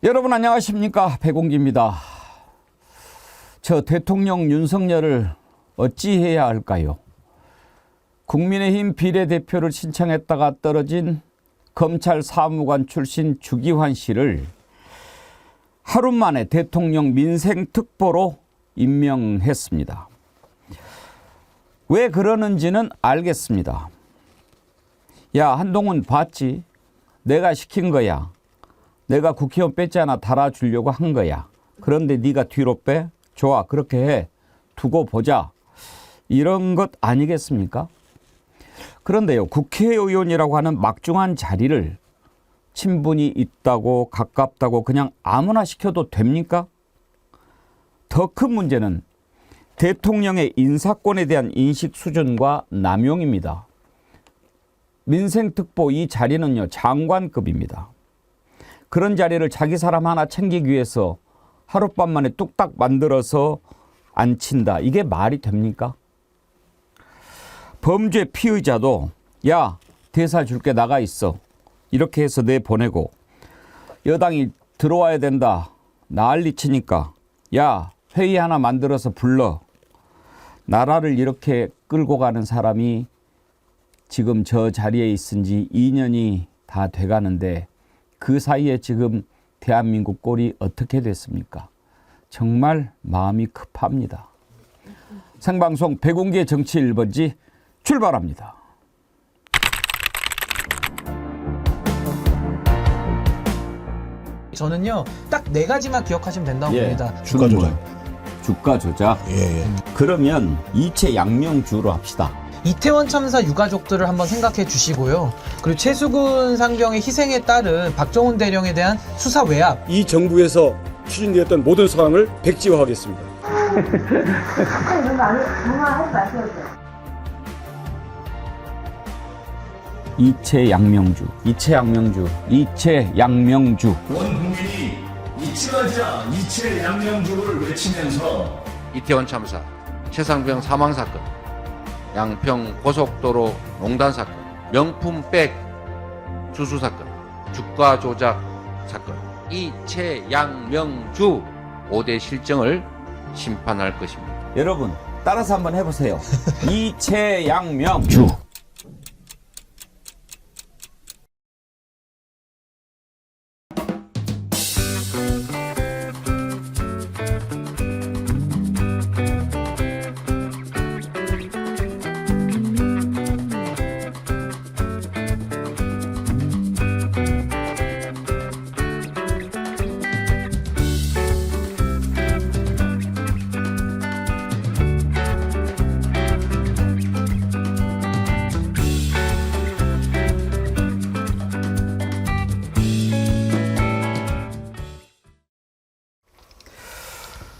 여러분 안녕하십니까, 백운기입니다. 저 대통령 윤석열을 어찌해야 할까요? 국민의힘 비례대표를 신청했다가 떨어진 검찰 사무관 출신 주기환 씨를 하루 만에 대통령 민생특보로 임명했습니다. 왜 그러는지는 알겠습니다. 야, 한동훈 봤지? 내가 시킨 거야. 내가 국회의원 뺐잖아. 달아주려고 한 거야. 그런데 네가 뒤로 빼? 좋아, 그렇게 해. 두고 보자. 이런 것 아니겠습니까? 그런데요, 국회의원이라고 하는 막중한 자리를 친분이 있다고 가깝다고 그냥 아무나 시켜도 됩니까? 더 큰 문제는 대통령의 인사권에 대한 인식 수준과 남용입니다. 민생특보 이 자리는요, 장관급입니다. 그런 자리를 자기 사람 하나 챙기기 위해서 하룻밤 만에 뚝딱 만들어서 앉힌다. 이게 말이 됩니까? 범죄 피의자도 야, 대사 줄게, 나가 있어. 이렇게 해서 내보내고, 여당이 들어와야 된다. 난리 치니까 야, 회의 하나 만들어서 불러. 나라를 이렇게 끌고 가는 사람이 지금 저 자리에 있은 지 2년이 다 돼가는데 그 사이에 지금 대한민국 꼴이 어떻게 됐습니까? 정말 마음이 급합니다. 생방송 백운기의 정치 1번지 출발합니다. 저는요, 딱 네 가지만 기억하시면 된다고 봅니다. 주가 조작. 주가 조작. 예. 그러면 이체 양명주로 합시다. 이태원 참사 유가족들을 한번 생각해 주시고요. 그리고 최수근 상병의 희생에 따른 박정훈 대령에 대한 수사 외압. 이 정부에서 추진되었던 모든 사항을 백지화하겠습니다. 이런 거 정말 하지 마세요. 이체 양명주. 온 국민이 잊지마자 이체 양명주를 외치면서 이태원 참사, 최상병 사망 사건, 양평 고속도로 농단 사건, 명품백 주수 사건, 주가 조작 사건, 이채양명주 5대 실정을 심판할 것입니다. 여러분 따라서 한번 해보세요. 이체 양명주.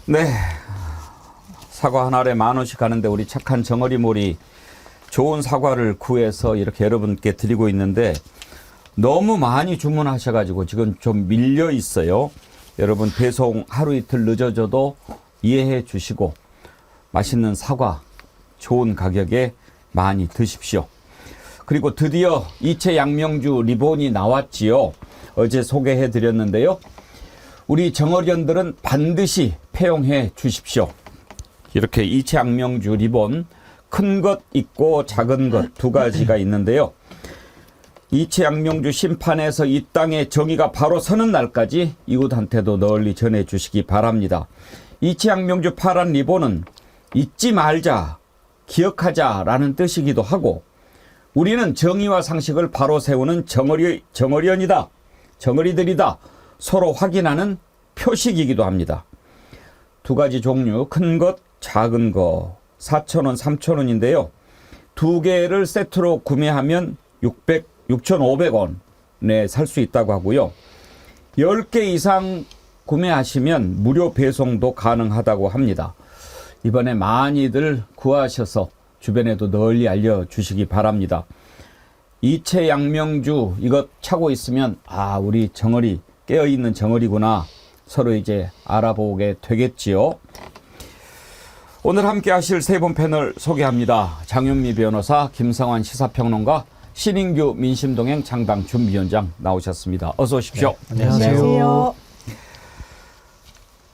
네, 사과 한 알에 10,000원씩 가는데 우리 착한 정어리몰이 좋은 사과를 구해서 이렇게 여러분께 드리고 있는데 너무 많이 주문하셔가지고 지금 좀 밀려 있어요. 여러분 배송 하루 이틀 늦어져도 이해해 주시고 맛있는 사과 좋은 가격에 많이 드십시오. 그리고 드디어 이체 양명주 리본이 나왔지요. 어제 소개해 드렸는데요. 우리 정어리원들은 반드시 폐용해 주십시오. 이렇게 이체 양명주 리본, 큰 것 있고 작은 것 두 가지가 있는데요. 이체 양명주 심판에서 이 땅에 정의가 바로 서는 날까지 이웃한테도 널리 전해 주시기 바랍니다. 이체 양명주 파란 리본은 잊지 말자, 기억하자라는 뜻이기도 하고, 우리는 정의와 상식을 바로 세우는 정어리원이다, 정어리들이다, 서로 확인하는 표식이기도 합니다. 두 가지 종류, 큰 것, 작은 거, 4,000원, 3,000원인데요. 두 개를 세트로 구매하면 6,500원에 살 수 있다고 하고요. 10개 이상 구매하시면 무료 배송도 가능하다고 합니다. 이번에 많이들 구하셔서 주변에도 널리 알려주시기 바랍니다. 이체 양명주 이것 차고 있으면 아, 우리 정어리 깨어있는 정어리구나 서로 이제 알아보게 되겠지요. 오늘 함께 하실 세 분 패널 소개합니다. 장윤미 변호사, 김성환 시사평론가, 신인규 민심동행 창당 준비위원장 나오셨습니다. 어서 오십시오. 네, 안녕하세요.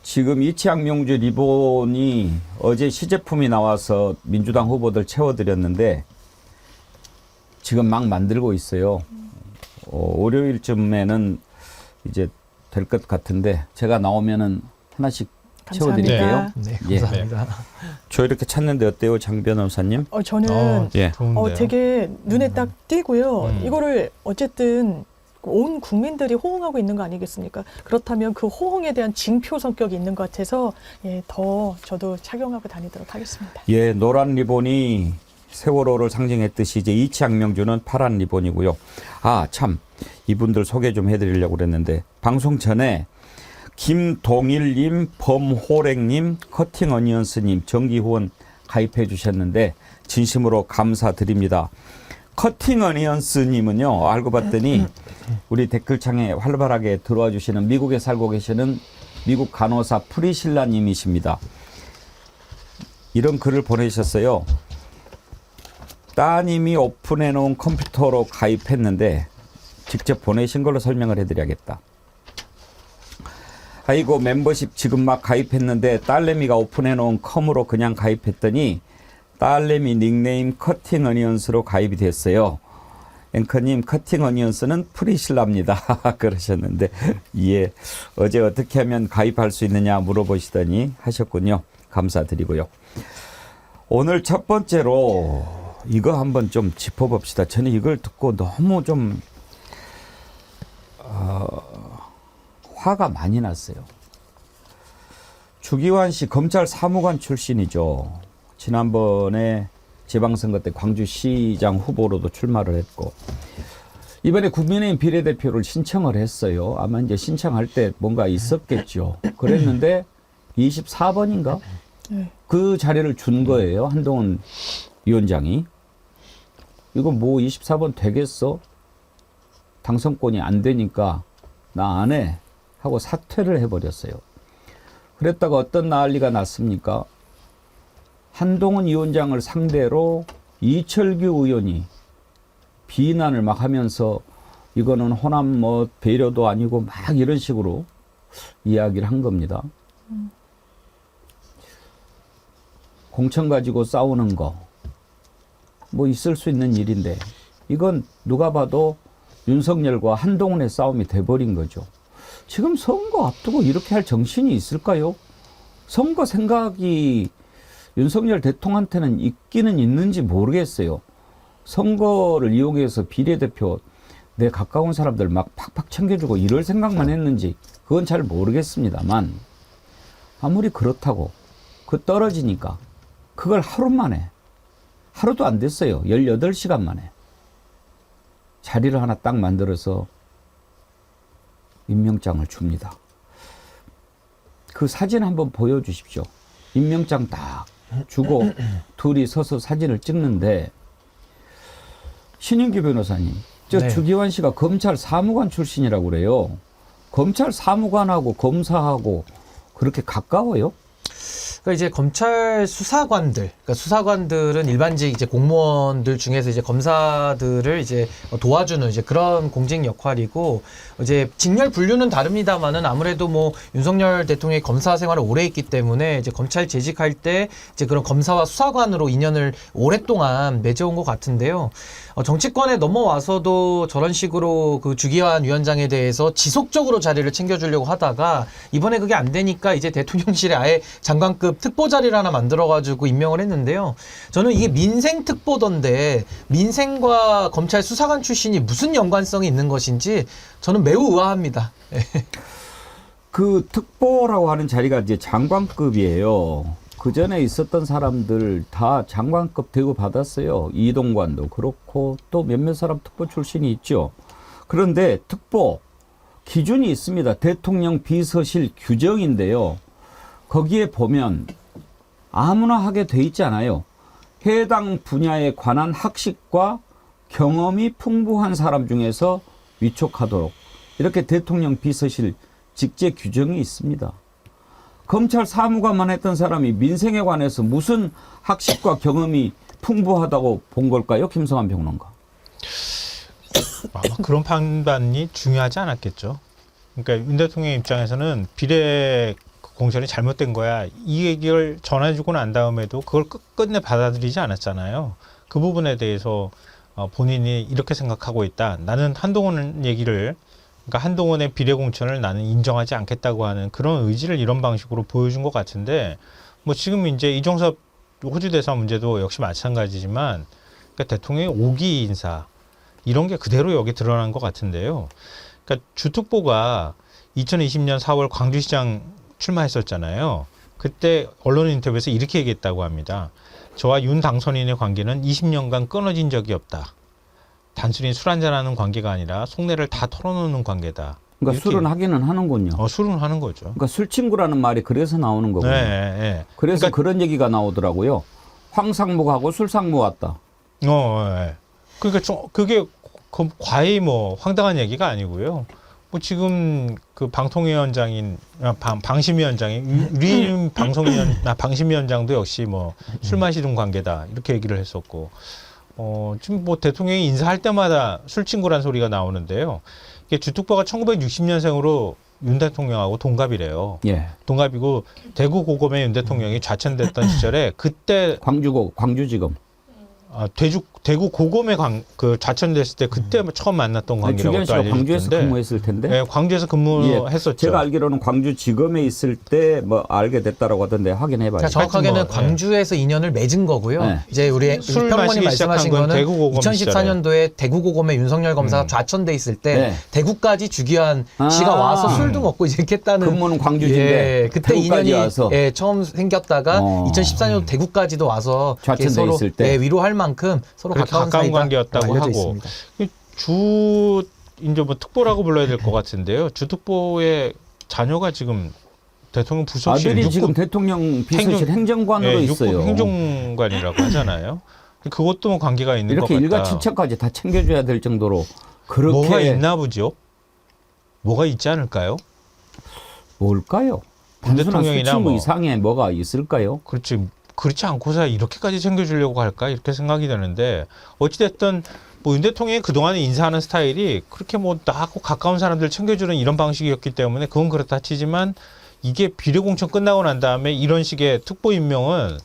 지금 이치학명주 리본이 어제 시제품이 나와서 민주당 후보들 채워드렸는데 지금 막 만들고 있어요. 월요일쯤에는 이제 될 것 같은데 제가 나오면은 하나씩 채워드릴게요. 네, 예. 감사합니다. 저 이렇게 찾는데 어때요, 장 변호사님? 저는 예. 좋은데요. 되게 눈에 딱 띄고요. 이거를 어쨌든 온 국민들이 호응하고 있는 거 아니겠습니까? 그렇다면 그 호응에 대한 징표 성격이 있는 것 같아서 예, 더 저도 착용하고 다니도록 하겠습니다. 예, 노란 리본이 세월호를 상징했듯이 이제 이치학명주는 파란 리본이고요. 아, 참 이분들 소개 좀 해드리려고 그랬는데 방송 전에 김동일님, 범호랭님, 커팅어니언스님 정기후원 가입해 주셨는데 진심으로 감사드립니다. 커팅어니언스님은요, 알고 봤더니 우리 댓글창에 활발하게 들어와 주시는 미국에 살고 계시는 미국 간호사 프리실라님이십니다. 이런 글을 보내셨어요. 따님이 오픈해 놓은 컴퓨터로 가입했는데 직접 보내신 걸로 설명을 해드려야겠다. 아이고, 멤버십 지금 막 가입했는데 딸내미가 오픈해 놓은 컴으로 그냥 가입했더니 딸내미 닉네임 커팅어니언스로 가입이 됐어요. 앵커님, 커팅어니언스는 프리실랍니다. 그러셨는데, 예, 어제 어떻게 하면 가입할 수 있느냐 물어보시더니 하셨군요. 감사드리고요. 오늘 첫 번째로 이거 한번 좀 짚어봅시다. 저는 이걸 듣고 너무 좀 화가 많이 났어요. 주기환 씨 검찰 사무관 출신이죠. 지난번에 지방선거 때 광주시장 후보로도 출마를 했고 이번에 국민의힘 비례대표를 신청을 했어요. 아마 이제 신청할 때 뭔가 있었겠죠. 그랬는데 24번인가? 그 자리를 준 거예요. 한동훈 위원장이. 이거 뭐 24번 되겠어? 당선권이 안 되니까 나 안 해 하고 사퇴를 해버렸어요. 그랬다가 어떤 난리가 났습니까? 한동훈 위원장을 상대로 이철규 의원이 비난을 막 하면서 이거는 호남 뭐 배려도 아니고 막 이런 식으로 이야기를 한 겁니다. 공천 가지고 싸우는 거 뭐 있을 수 있는 일인데 이건 누가 봐도 윤석열과 한동훈의 싸움이 돼버린 거죠. 지금 선거 앞두고 이렇게 할 정신이 있을까요? 선거 생각이 윤석열 대통령한테는 있기는 있는지 모르겠어요. 선거를 이용해서 비례대표 내 가까운 사람들 막 팍팍 챙겨주고 이럴 생각만 했는지 그건 잘 모르겠습니다만 아무리 그렇다고 그 떨어지니까 그걸 하루 만에 하루도 안 됐어요. 18시간 만에 자리를 하나 딱 만들어서 임명장을 줍니다. 그 사진 한번 보여주십시오. 임명장 딱 주고 둘이 서서 사진을 찍는데 신인규 변호사님, 저 네. 주기환 씨가 검찰 사무관 출신이라고 그래요. 검찰 사무관하고 검사하고 그렇게 가까워요? 그러니까 이제 검찰 수사관들, 그러니까 수사관들은 일반직 이제 공무원들 중에서 이제 검사들을 이제 도와주는 이제 그런 공직 역할이고 이제 직렬 분류는 다릅니다만은 아무래도 뭐 윤석열 대통령이 검사 생활을 오래 했기 때문에 이제 검찰 재직할 때 이제 그런 검사와 수사관으로 인연을 오랫동안 맺어온 것 같은데요. 정치권에 넘어와서도 저런 식으로 그 주기환 위원장에 대해서 지속적으로 자리를 챙겨주려고 하다가 이번에 그게 안 되니까 이제 대통령실에 아예 장관급 특보 자리를 하나 만들어가지고 임명을 했는데요. 저는 이게 민생 특보던데 민생과 검찰 수사관 출신이 무슨 연관성이 있는 것인지 저는 매우 의아합니다. 그 특보라고 하는 자리가 이제 장관급이에요. 그 전에 있었던 사람들 다 장관급 대우 받았어요. 이동관도 그렇고 또 몇몇 사람 특보 출신이 있죠. 그런데 특보 기준이 있습니다. 대통령 비서실 규정인데요. 거기에 보면 아무나 하게 돼 있지 않아요. 해당 분야에 관한 학식과 경험이 풍부한 사람 중에서 위촉하도록 이렇게 대통령 비서실 직제 규정이 있습니다. 검찰 사무관만 했던 사람이 민생에 관해서 무슨 학식과 경험이 풍부하다고 본 걸까요? 김성환 평론가. 아마 그런 판단이 중요하지 않았겠죠. 그러니까 윤 대통령 입장에서는 비례 공천이 잘못된 거야. 이 얘기를 전해주고 난 다음에도 그걸 끝끝내 받아들이지 않았잖아요. 그 부분에 대해서 본인이 이렇게 생각하고 있다. 나는 한동훈 얘기를, 그러니까 한동훈의 비례공천을 나는 인정하지 않겠다고 하는 그런 의지를 이런 방식으로 보여준 것 같은데, 뭐 지금 이제 이종섭 호주 대사 문제도 역시 마찬가지지만, 그러니까 대통령의 5기 인사 이런 게 그대로 여기 드러난 것 같은데요. 그러니까 주특보가 2020년 4월 광주시장 출마했었잖아요. 그때 언론 인터뷰에서 이렇게 얘기했다고 합니다. 저와 윤 당선인의 관계는 20년간 끊어진 적이 없다. 단순히 술 한잔하는 관계가 아니라 속내를 다 털어놓는 관계다. 그러니까 술은 하기는 하는군요. 술은 하는 거죠. 그러니까 술친구라는 말이 그래서 나오는 거군요. 네. 그래서 그러니까, 그런 얘기가 나오더라고요. 황상무하고 술상무 왔다. 네. 그러니까 그게 과히 뭐 황당한 얘기가 아니고요. 뭐 지금 그 방통위원장인 방심위원장인 유임 방심위원장도 역시 뭐 술 마시는 관계다 이렇게 얘기를 했었고, 지금 뭐 대통령이 인사할 때마다 술 친구란 소리가 나오는데요. 이게 주특보가 1960년생으로 윤 대통령하고 동갑이래요. 예. 동갑이고 대구 고검에 윤 대통령이 좌천됐던 시절에 그때 광주지검. 대구 고검에 좌천됐을 때 그때 처음 만났던 관계라고 또 알려졌는데. 광주에서 근무했을 텐데. 네, 광주에서 근무했었죠. 제가 알기로는 광주지검에 있을 때 뭐 알게 됐다라고 하던데 확인해봐요. 그러니까 정확하게는 하여튼 뭐, 광주에서 인연을 맺은 거고요. 네. 이제 우리 술 평론이 마시기 시작한 말씀하신 건 거는 대구 고검 2014년도에 대구 고검에 윤석열 검사가 좌천돼 있을 때 네. 대구까지 주기한 씨가 와서 술도 먹고 이제 했다는. 근무는 광주지인데 그때 대구까지 인연이 와서. 처음 생겼다가 2014년도 대구까지도 와서 좌천돼 서로 있을 때. 위로할 만큼 서로 가까운 사이다 관계였다고 알려져 하고. 있습니다. 이제 뭐 특보라고 불러야 될 것 같은데요. 주특보의 자녀가 지금 대통령 부속실 아들이 지금 대통령 비서실 행정관으로 있어요. 행정관이라고 하잖아요. 그것도 뭐 관계가 있는 것 이렇게 같다. 일가 친척까지 다 챙겨줘야 될 정도로 그렇게 뭐가 있나 보죠? 뭐가 있지 않을까요? 뭘까요? 단순한 대통령이나 술친구 뭐. 이상에 뭐가 있을까요? 그렇지 않고서 이렇게까지 챙겨주려고 할까 이렇게 생각이 되는데, 어찌됐든 뭐 윤 대통령이 그동안에 인사하는 스타일이 그렇게 뭐 나하고 가까운 사람들 챙겨주는 이런 방식이었기 때문에 그건 그렇다 치지만, 이게 비례공천 끝나고 난 다음에 이런 식의 특보 임명은,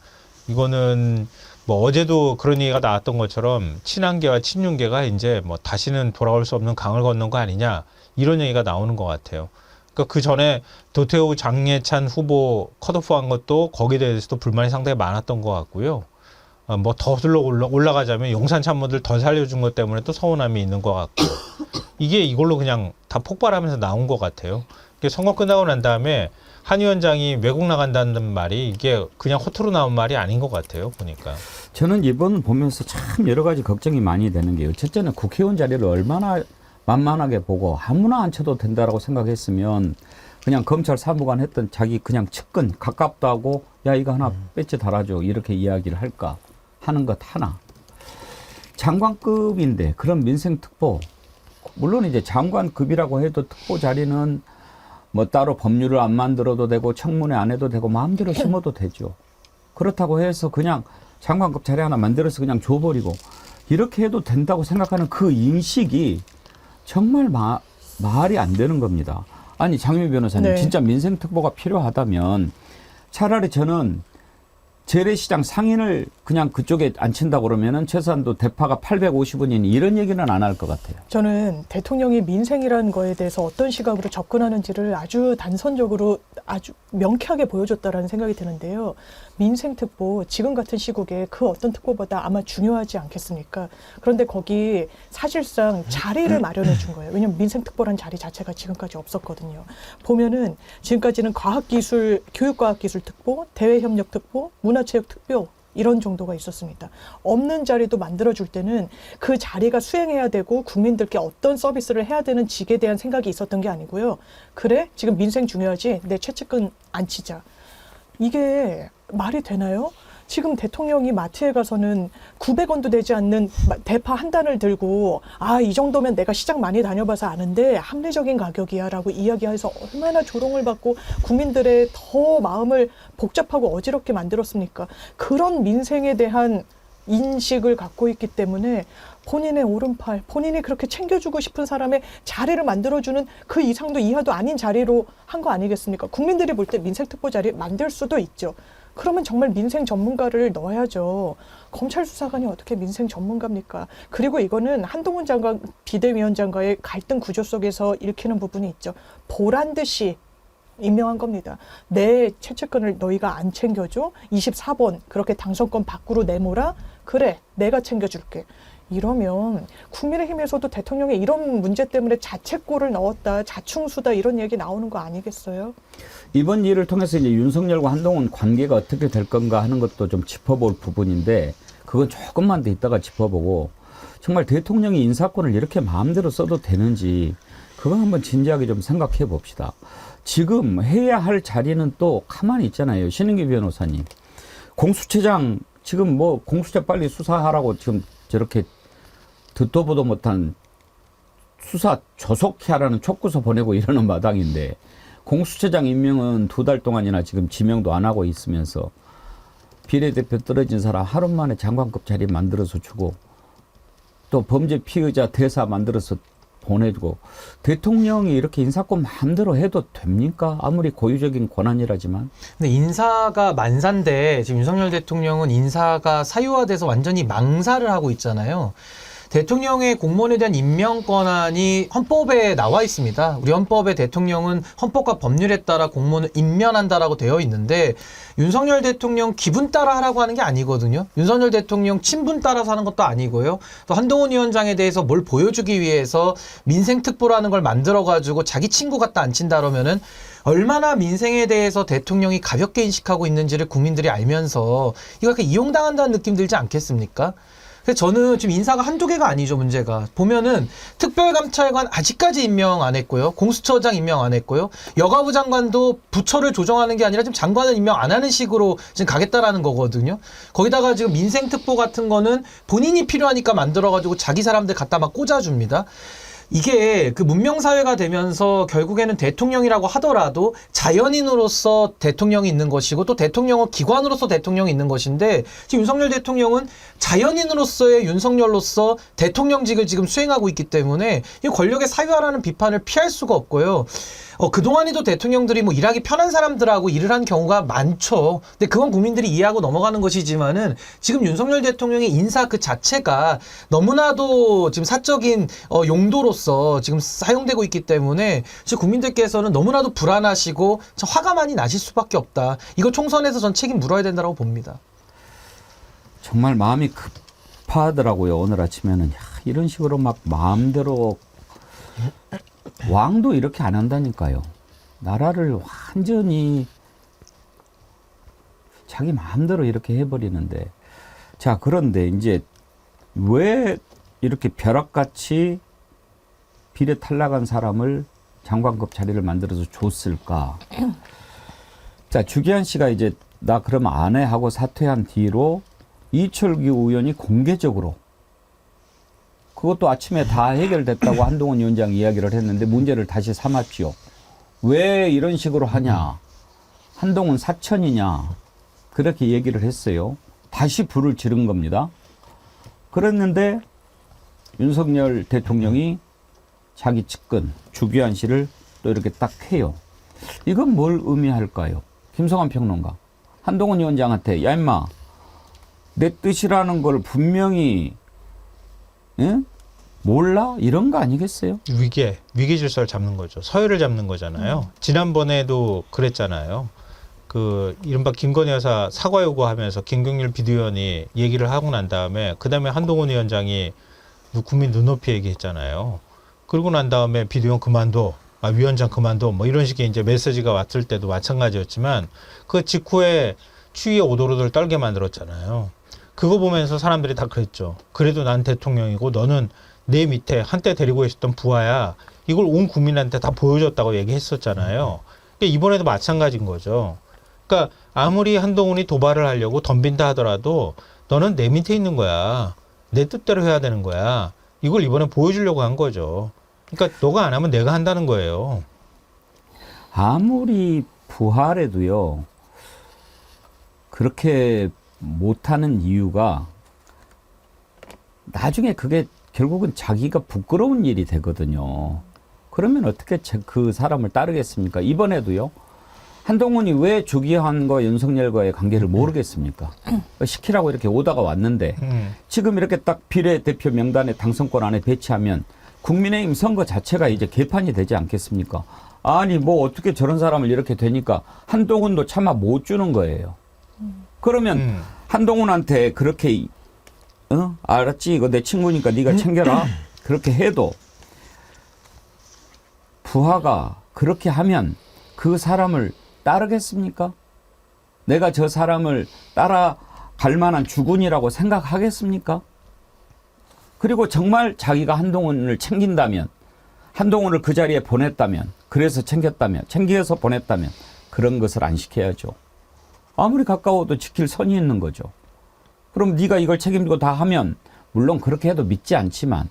이거는 뭐 어제도 그런 얘기가 나왔던 것처럼 친한계와 친윤계가 이제 뭐 다시는 돌아올 수 없는 강을 건넌 거 아니냐 이런 얘기가 나오는 것 같아요. 그러니까 그 전에 도태우 장예찬 후보 컷오프한 것도 거기에 대해서도 불만이 상당히 많았던 것 같고요. 뭐 더 올라가자면 용산 참모들 더 살려준 것 때문에 또 서운함이 있는 것 같고, 이게 이걸로 그냥 다 폭발하면서 나온 것 같아요. 선거 끝나고 난 다음에 한 위원장이 외국 나간다는 말이 이게 그냥 허투루 나온 말이 아닌 것 같아요, 보니까. 저는 이번 보면서 참 여러 가지 걱정이 많이 되는 게요. 첫째는 국회의원 자리를 얼마나 만만하게 보고 아무나 앉혀도 된다라고 생각했으면 그냥 검찰 사무관 했던 자기 그냥 측근 가깝다 하고 야 이거 하나 배지 달아줘 이렇게 이야기를 할까 하는 것 하나. 장관급인데 그런 민생특보, 물론 이제 장관급이라고 해도 특보 자리는 뭐 따로 법률을 안 만들어도 되고 청문회 안 해도 되고 마음대로 심어도 되죠. 그렇다고 해서 그냥 장관급 자리 하나 만들어서 그냥 줘버리고 이렇게 해도 된다고 생각하는 그 인식이 정말 말이 안 되는 겁니다. 아니 장미 변호사님, 네. 진짜 민생특보가 필요하다면 차라리 저는 재래시장 상인을 그냥 그쪽에 앉힌다고 그러면은 최소한도 대파가 850원이니 이런 얘기는 안 할 것 같아요. 저는 대통령이 민생이라는 거에 대해서 어떤 시각으로 접근하는지를 아주 단선적으로 아주 명쾌하게 보여줬다라는 생각이 드는데요. 민생특보 지금 같은 시국에 그 어떤 특보보다 아마 중요하지 않겠습니까? 그런데 거기 사실상 자리를 마련해 준 거예요. 왜냐하면 민생특보라는 자리 자체가 지금까지 없었거든요. 보면은 지금까지는 과학기술, 교육과학기술특보, 대외협력특보, 문화체육특보 이런 정도가 있었습니다. 없는 자리도 만들어줄 때는 그 자리가 수행해야 되고 국민들께 어떤 서비스를 해야 되는 직에 대한 생각이 있었던 게 아니고요. 그래? 지금 민생 중요하지? 내 최측근 앉히자. 이게 말이 되나요? 지금 대통령이 마트에 가서는 900원도 되지 않는 대파 한 단을 들고 이 정도면 내가 시장 많이 다녀봐서 아는데 합리적인 가격이야 라고 이야기해서 얼마나 조롱을 받고 국민들의 더 마음을 복잡하고 어지럽게 만들었습니까? 그런 민생에 대한 인식을 갖고 있기 때문에 본인의 오른팔, 본인이 그렇게 챙겨주고 싶은 사람의 자리를 만들어주는 그 이상도 이하도 아닌 자리로 한 거 아니겠습니까? 국민들이 볼 때 민생특보 자리 만들 수도 있죠. 그러면 정말 민생 전문가를 넣어야죠. 검찰 수사관이 어떻게 민생 전문가입니까? 그리고 이거는 한동훈 장관 비대위원장과의 갈등 구조 속에서 읽히는 부분이 있죠. 보란 듯이 임명한 겁니다. 내 최측근을 너희가 안 챙겨줘? 24번 그렇게 당선권 밖으로 내몰아? 그래, 내가 챙겨줄게. 이러면 국민의힘에서도 대통령이 이런 문제 때문에 자책골을 넣었다, 자충수다 이런 얘기 나오는 거 아니겠어요? 이번 일을 통해서 이제 윤석열과 한동훈 관계가 어떻게 될 건가 하는 것도 좀 짚어볼 부분인데 그건 조금만 더 있다가 짚어보고 정말 대통령이 인사권을 이렇게 마음대로 써도 되는지 그거 한번 진지하게 좀 생각해 봅시다. 지금 해야 할 자리는 또 가만히 있잖아요. 신은기 변호사님. 공수처장 지금 뭐 공수처 빨리 수사하라고 지금 저렇게 듣도 보도 못한 수사 조속히 하라는 촉구서 보내고 이러는 마당인데 공수처장 임명은 2달 동안이나 지금 지명도 안 하고 있으면서 비례대표 떨어진 사람 하루 만에 장관급 자리 만들어서 주고 또 범죄 피의자 대사 만들어서 보내주고 대통령이 이렇게 인사권 마음대로 해도 됩니까? 아무리 고유적인 권한이라지만. 근데 인사가 만사인데 지금 윤석열 대통령은 인사가 사유화돼서 완전히 망사를 하고 있잖아요. 대통령의 공무원에 대한 임명 권한이 헌법에 나와 있습니다. 우리 헌법에 대통령은 헌법과 법률에 따라 공무원을 임면한다라고 되어 있는데 윤석열 대통령 기분 따라 하라고 하는 게 아니거든요. 윤석열 대통령 친분 따라서 하는 것도 아니고요. 또 한동훈 위원장에 대해서 뭘 보여주기 위해서 민생특보라는 걸 만들어가지고 자기 친구 갖다 앉힌다 그러면은 얼마나 민생에 대해서 대통령이 가볍게 인식하고 있는지를 국민들이 알면서 이거 약간 이용당한다는 느낌 들지 않겠습니까? 그래서 저는 지금 인사가 한두 개가 아니죠, 문제가. 보면은 특별감찰관 아직까지 임명 안 했고요. 공수처장 임명 안 했고요. 여가부 장관도 부처를 조정하는 게 아니라 지금 장관을 임명 안 하는 식으로 지금 가겠다라는 거거든요. 거기다가 지금 민생특보 같은 거는 본인이 필요하니까 만들어가지고 자기 사람들 갖다 막 꽂아줍니다. 이게 그 문명사회가 되면서 결국에는 대통령이라고 하더라도 자연인으로서 대통령이 있는 것이고 또 대통령은 기관으로서 대통령이 있는 것인데 지금 윤석열 대통령은 자연인으로서의 윤석열로서 대통령직을 지금 수행하고 있기 때문에 이 권력의 사유화라는 비판을 피할 수가 없고요. 그동안에도 대통령들이 뭐 일하기 편한 사람들하고 일을 한 경우가 많죠. 근데 그건 국민들이 이해하고 넘어가는 것이지만은 지금 윤석열 대통령의 인사 그 자체가 너무나도 지금 사적인 용도로서 지금 사용되고 있기 때문에 지금 국민들께서는 너무나도 불안하시고 참 화가 많이 나실 수밖에 없다. 이거 총선에서 전 책임 물어야 된다고 봅니다. 정말 마음이 급하더라고요. 오늘 아침에는 이런 식으로 막 마음대로 왕도 이렇게 안 한다니까요. 나라를 완전히 자기 마음대로 이렇게 해버리는데 자 그런데 이제 왜 이렇게 벼락같이 비례 탈락한 사람을 장관급 자리를 만들어서 줬을까? 자 주기한 씨가 이제 나 그러면 안 해 하고 사퇴한 뒤로 이철규 의원이 공개적으로 그것도 아침에 다 해결됐다고 한동훈 위원장 이야기를 했는데 문제를 다시 삼았지요. 왜 이런 식으로 하냐. 한동훈 사천이냐. 그렇게 얘기를 했어요. 다시 불을 지른 겁니다. 그랬는데 윤석열 대통령이 자기 측근 주기한 씨를 또 이렇게 딱 해요. 이건 뭘 의미할까요? 김성환 평론가. 한동훈 위원장한테 야 임마 내 뜻이라는 걸 분명히 응? 몰라? 이런 거 아니겠어요? 위기 질서를 잡는 거죠. 서열을 잡는 거잖아요. 지난번에도 그랬잖아요. 그 이른바 김건희 여사 사과 요구하면서 김경률 비대위원이 얘기를 하고 난 다음에 그다음에 한동훈 위원장이 국민 눈높이 얘기했잖아요. 그러고 난 다음에 비대위원 그만둬, 위원장 그만둬, 뭐 이런 식의 이제 메시지가 왔을 때도 마찬가지였지만 그 직후에 추위에 오돌오돌 떨게 만들었잖아요. 그거 보면서 사람들이 다 그랬죠. 그래도 난 대통령이고 너는 내 밑에 한때 데리고 있었던 부하야. 이걸 온 국민한테 다 보여줬다고 얘기했었잖아요. 그러니까 이번에도 마찬가지인 거죠. 그러니까 아무리 한동훈이 도발을 하려고 덤빈다 하더라도 너는 내 밑에 있는 거야. 내 뜻대로 해야 되는 거야. 이걸 이번에 보여주려고 한 거죠. 그러니까 너가 안 하면 내가 한다는 거예요. 아무리 부활해도요. 그렇게 못하는 이유가 나중에 그게 결국은 자기가 부끄러운 일이 되거든요. 그러면 어떻게 그 사람을 따르겠습니까? 이번에도요. 한동훈이 왜 주기환과 윤석열과의 관계를 모르겠습니까? 시키라고 이렇게 오다가 왔는데 지금 이렇게 딱 비례대표 명단에 당선권 안에 배치하면 국민의힘 선거 자체가 이제 개판이 되지 않겠습니까? 아니 뭐 어떻게 저런 사람을 이렇게 되니까 한동훈도 차마 못 주는 거예요. 그러면 한동훈한테 그렇게 알았지? 이거 내 친구니까 네가 챙겨라. 그렇게 해도 부하가 그렇게 하면 그 사람을 따르겠습니까? 내가 저 사람을 따라갈 만한 주군이라고 생각하겠습니까? 그리고 정말 자기가 한동훈을 챙긴다면, 한동훈을 그 자리에 보냈다면, 그래서 챙겼다면, 챙겨서 보냈다면 그런 것을 안 시켜야죠. 아무리 가까워도 지킬 선이 있는 거죠. 그럼 네가 이걸 책임지고 다 하면 물론 그렇게 해도 믿지 않지만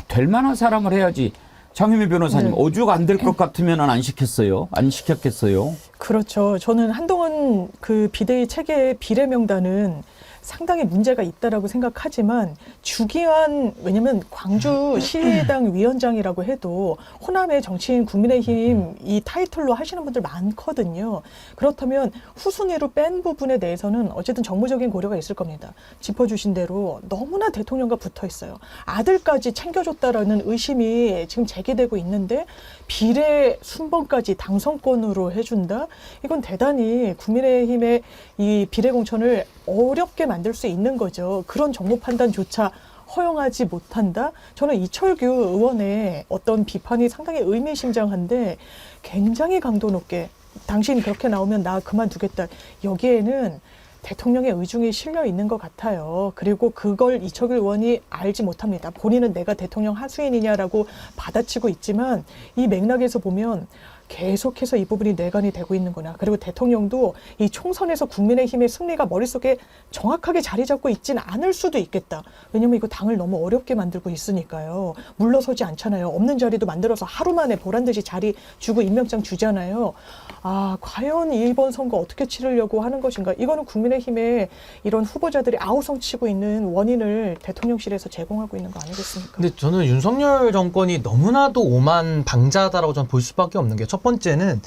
될 만한 사람을 해야지. 장유미 변호사님, 네. 오죽 안 될 것 같으면 안 시켰어요? 안 시켰겠어요? 그렇죠. 저는 한동훈 그 비대위 체계의 비례 명단은 상당히 문제가 있다라고 생각하지만 주기환, 왜냐면 광주 시당 위원장이라고 해도 호남의 정치인 국민의힘 이 타이틀로 하시는 분들 많거든요. 그렇다면 후순위로 뺀 부분에 대해서는 어쨌든 정무적인 고려가 있을 겁니다. 짚어주신 대로 너무나 대통령과 붙어 있어요. 아들까지 챙겨줬다라는 의심이 지금 제기되고 있는데 비례 순번까지 당선권으로 해준다? 이건 대단히 국민의힘의 이 비례 공천을 어렵게 만들 수 있는 거죠. 그런 정무 판단조차 허용하지 못한다? 저는 이철규 의원의 어떤 비판이 상당히 의미심장한데 굉장히 강도 높게 당신 그렇게 나오면 나 그만두겠다. 여기에는 대통령의 의중이 실려 있는 것 같아요. 그리고 그걸 이철규 의원이 알지 못합니다. 본인은 내가 대통령 하수인이냐라고 받아치고 있지만 이 맥락에서 보면 계속해서 이 부분이 내관이 되고 있는구나. 그리고 대통령도 이 총선에서 국민의힘의 승리가 머릿속에 정확하게 자리 잡고 있지는 않을 수도 있겠다. 왜냐면 이거 당을 너무 어렵게 만들고 있으니까요. 물러서지 않잖아요. 없는 자리도 만들어서 하루 만에 보란듯이 자리 주고 임명장 주잖아요. 과연 이번 선거 어떻게 치르려고 하는 것인가. 이거는 국민의힘의 이런 후보자들이 아우성치고 있는 원인을 대통령실에서 제공하고 있는 거 아니겠습니까? 근데 저는 윤석열 정권이 너무나도 오만 방자하다라고 저는 볼 수밖에 없는 게 첫 번째는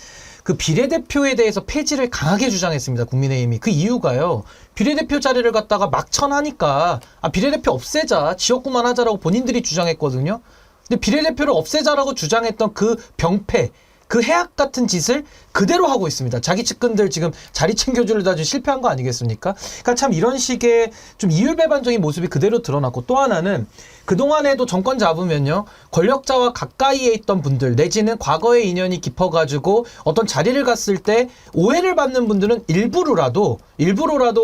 그 비례대표에 대해서 폐지를 강하게 주장했습니다. 국민의힘이. 그 이유가요. 비례대표 자리를 갖다가 막천하니까 비례대표 없애자, 지역구만 하자라고 본인들이 주장했거든요. 근데 비례대표를 없애자라고 주장했던 그 병폐, 그 해악 같은 짓을 그대로 하고 있습니다. 자기 측근들 지금 자리 챙겨주려다 좀 실패한 거 아니겠습니까? 그러니까 참 이런 식의 좀 이율배반적인 모습이 그대로 드러났고 또 하나는 그동안에도 정권 잡으면요. 권력자와 가까이에 있던 분들 내지는 과거의 인연이 깊어가지고 어떤 자리를 갔을 때 오해를 받는 분들은 일부러라도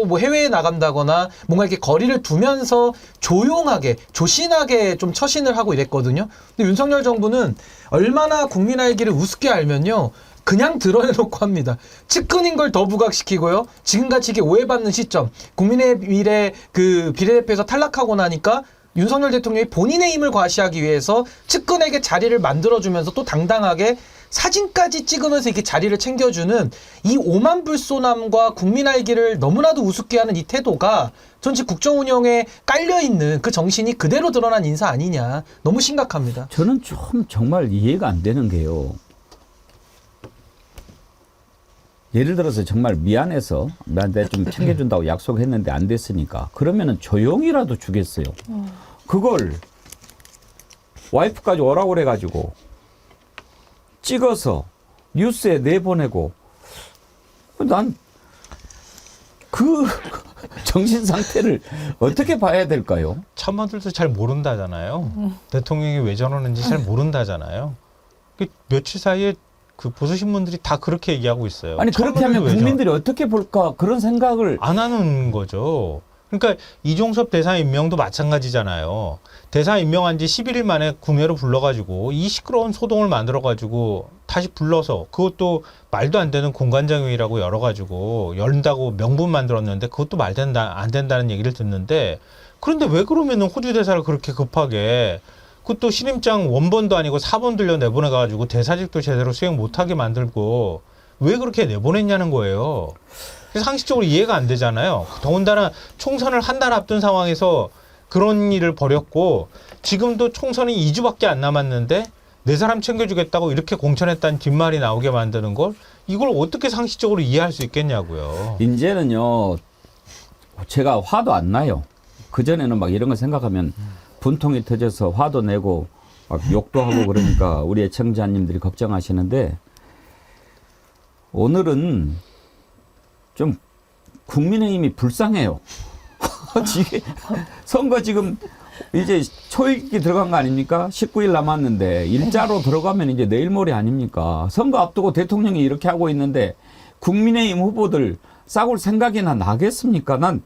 뭐 해외에 나간다거나 뭔가 이렇게 거리를 두면서 조용하게 조신하게 좀 처신을 하고 이랬거든요. 근데 윤석열 정부는 얼마나 국민 알기를 우습게 알면요. 그냥 드러내놓고 합니다. 측근인 걸 더 부각시키고요. 지금같이 이렇게 오해받는 시점, 국민의 미래 그 비례대표에서 탈락하고 나니까 윤석열 대통령이 본인의 힘을 과시하기 위해서 측근에게 자리를 만들어주면서 또 당당하게 사진까지 찍으면서 이렇게 자리를 챙겨주는 이 오만불손함과 국민 알기를 너무나도 우습게 하는 이 태도가 전체 국정 운영에 깔려있는 그 정신이 그대로 드러난 인사 아니냐. 너무 심각합니다. 저는 좀 정말 이해가 안 되는 게요. 예를 들어서 정말 미안해서 나한테 좀 챙겨준다고 약속했는데 안 됐으니까 그러면은 조용히라도 주겠어요. 그걸 와이프까지 오라고 그래가지고 찍어서 뉴스에 내보내고 난 그 정신 상태를 어떻게 봐야 될까요? 참모들도 잘 모른다잖아요. 대통령이 왜 저러는지 잘 모른다잖아요. 며칠 사이에 그 보수신문들이 다 그렇게 얘기하고 있어요. 아니 그렇게 하면 왜 국민들이 어떻게 볼까 그런 생각을 안 하는 거죠. 그러니까 이종섭 대사 임명도 마찬가지잖아요. 대사 임명한 지 11일 만에 구매로 불러가지고 이 시끄러운 소동을 만들어가지고 다시 불러서 그것도 말도 안 되는 공관장회의라고 열어가지고 열다고 명분 만들었는데 그것도 안 된다는 얘기를 듣는데 그런데 왜 그러면은 호주 대사를 그렇게 급하게 그것도 신임장 원본도 아니고 4번 들려 내보내가지고 대사직도 제대로 수행 못하게 만들고 왜 그렇게 내보냈냐는 거예요. 상식적으로 이해가 안 되잖아요. 더군다나 총선을 한 달 앞둔 상황에서 그런 일을 벌였고 지금도 총선이 2주밖에 안 남았는데 내 사람 챙겨주겠다고 이렇게 공천했다는 뒷말이 나오게 만드는 걸 이걸 어떻게 상식적으로 이해할 수 있겠냐고요. 이제는요, 제가 화도 안 나요. 그전에는 막 이런 거 생각하면 분통이 터져서 화도 내고 막 욕도 하고 그러니까 우리 애청자님들이 걱정하시는데 오늘은 좀 국민의힘이 불쌍해요. 선거 지금 이제 초읽기 들어간 거 아닙니까? 19일 남았는데 일자로 들어가면 이제 내일 모레 아닙니까? 선거 앞두고 대통령이 이렇게 하고 있는데 국민의힘 후보들 싸울 생각이나 나겠습니까? 난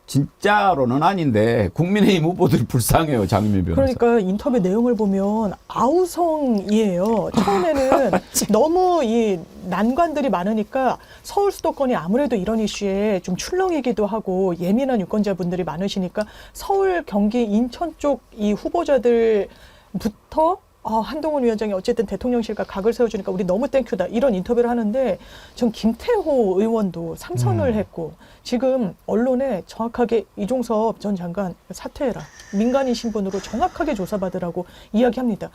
진짜로는 아닌데 국민의힘 후보들 불쌍해요, 장미 변호사. 그러니까 인터뷰 내용을 보면 아우성이에요. 처음에는 너무 이 난관들이 많으니까 서울 수도권이 아무래도 이런 이슈에 좀 출렁이기도 하고 예민한 유권자분들이 많으시니까 서울, 경기, 인천 쪽 이 후보자들부터 한동훈 위원장이 어쨌든 대통령실과 각을 세워주니까 우리 너무 땡큐다 이런 인터뷰를 하는데 전 김태호 의원도 삼선을 했고 지금 언론에 정확하게 이종섭 전 장관 사퇴해라. 민간인 신분으로 정확하게 조사받으라고 이야기합니다.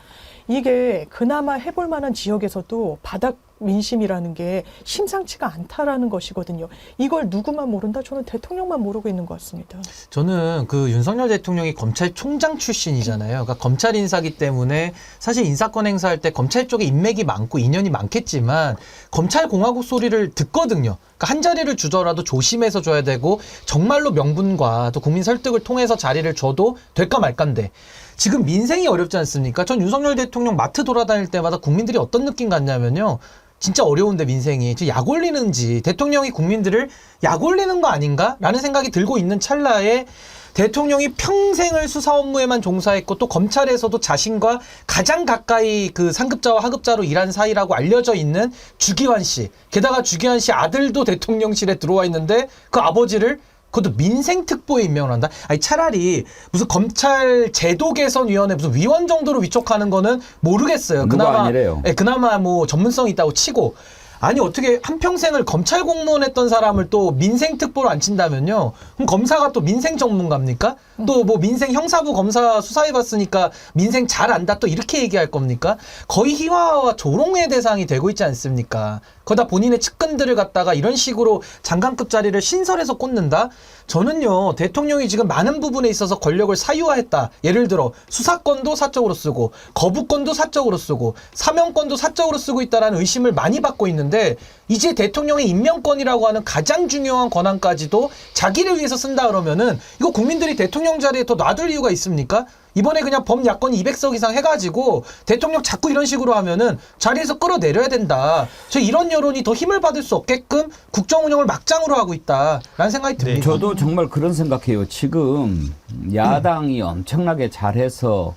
이게 그나마 해볼 만한 지역에서도 바닥 민심이라는 게 심상치가 않다라는 것이거든요. 이걸 누구만 모른다? 저는 대통령만 모르고 있는 것 같습니다. 저는 그 윤석열 대통령이 검찰총장 출신이잖아요. 그러니까 검찰 인사기 때문에 사실 인사권 행사할 때 검찰 쪽에 인맥이 많고 인연이 많겠지만 검찰 공화국 소리를 듣거든요. 그러니까 한 자리를 주더라도 조심해서 줘야 되고 정말로 명분과 또 국민 설득을 통해서 자리를 줘도 될까 말까인데 지금 민생이 어렵지 않습니까? 전 윤석열 대통령 마트 돌아다닐 때마다 국민들이 어떤 느낌 같냐면요. 진짜 어려운데 민생이 약 올리는지 대통령이 국민들을 약 올리는 거 아닌가? 라는 생각이 들고 있는 찰나에 대통령이 평생을 수사 업무에만 종사했고 또 검찰에서도 자신과 가장 가까이 그 상급자와 하급자로 일한 사이라고 알려져 있는 주기환 씨. 게다가 주기환 씨 아들도 대통령실에 들어와 있는데 그 아버지를 그것도 민생특보에 임명을 한다? 아니 차라리 무슨 검찰 제도 개선위원회 무슨 위원 정도로 위촉하는 거는 모르겠어요. 누가 아니래요. 그나마 뭐 전문성이 있다고 치고 아니 어떻게 한평생을 검찰 공무원 했던 사람을 또 민생특보로 안 친다면요. 그럼 검사가 또 민생 전문가입니까? 또 뭐 민생 형사부 검사 수사해봤으니까 민생 잘 안다 또 이렇게 얘기할 겁니까? 거의 희화와 조롱의 대상이 되고 있지 않습니까? 거기다 본인의 측근들을 갖다가 이런 식으로 장관급 자리를 신설해서 꽂는다? 저는요 대통령이 지금 많은 부분에 있어서 권력을 사유화했다. 예를 들어 수사권도 사적으로 쓰고 거부권도 사적으로 쓰고 사면권도 사적으로 쓰고 있다는 의심을 많이 받고 있는데 이제 대통령의 임명권이라고 하는 가장 중요한 권한까지도 자기를 위해서 쓴다 그러면은 이거 국민들이 대통령 자리에 더 놔둘 이유가 있습니까? 이번에 그냥 범야권 200석 이상 해가지고 대통령 자꾸 이런 식으로 하면은 자리에서 끌어내려야 된다. 저 이런 여론이 더 힘을 받을 수 없게끔 국정 운영을 막장으로 하고 있다라는 생각이 듭니다. 저도 정말 그런 생각해요. 지금 야당이 엄청나게 잘해서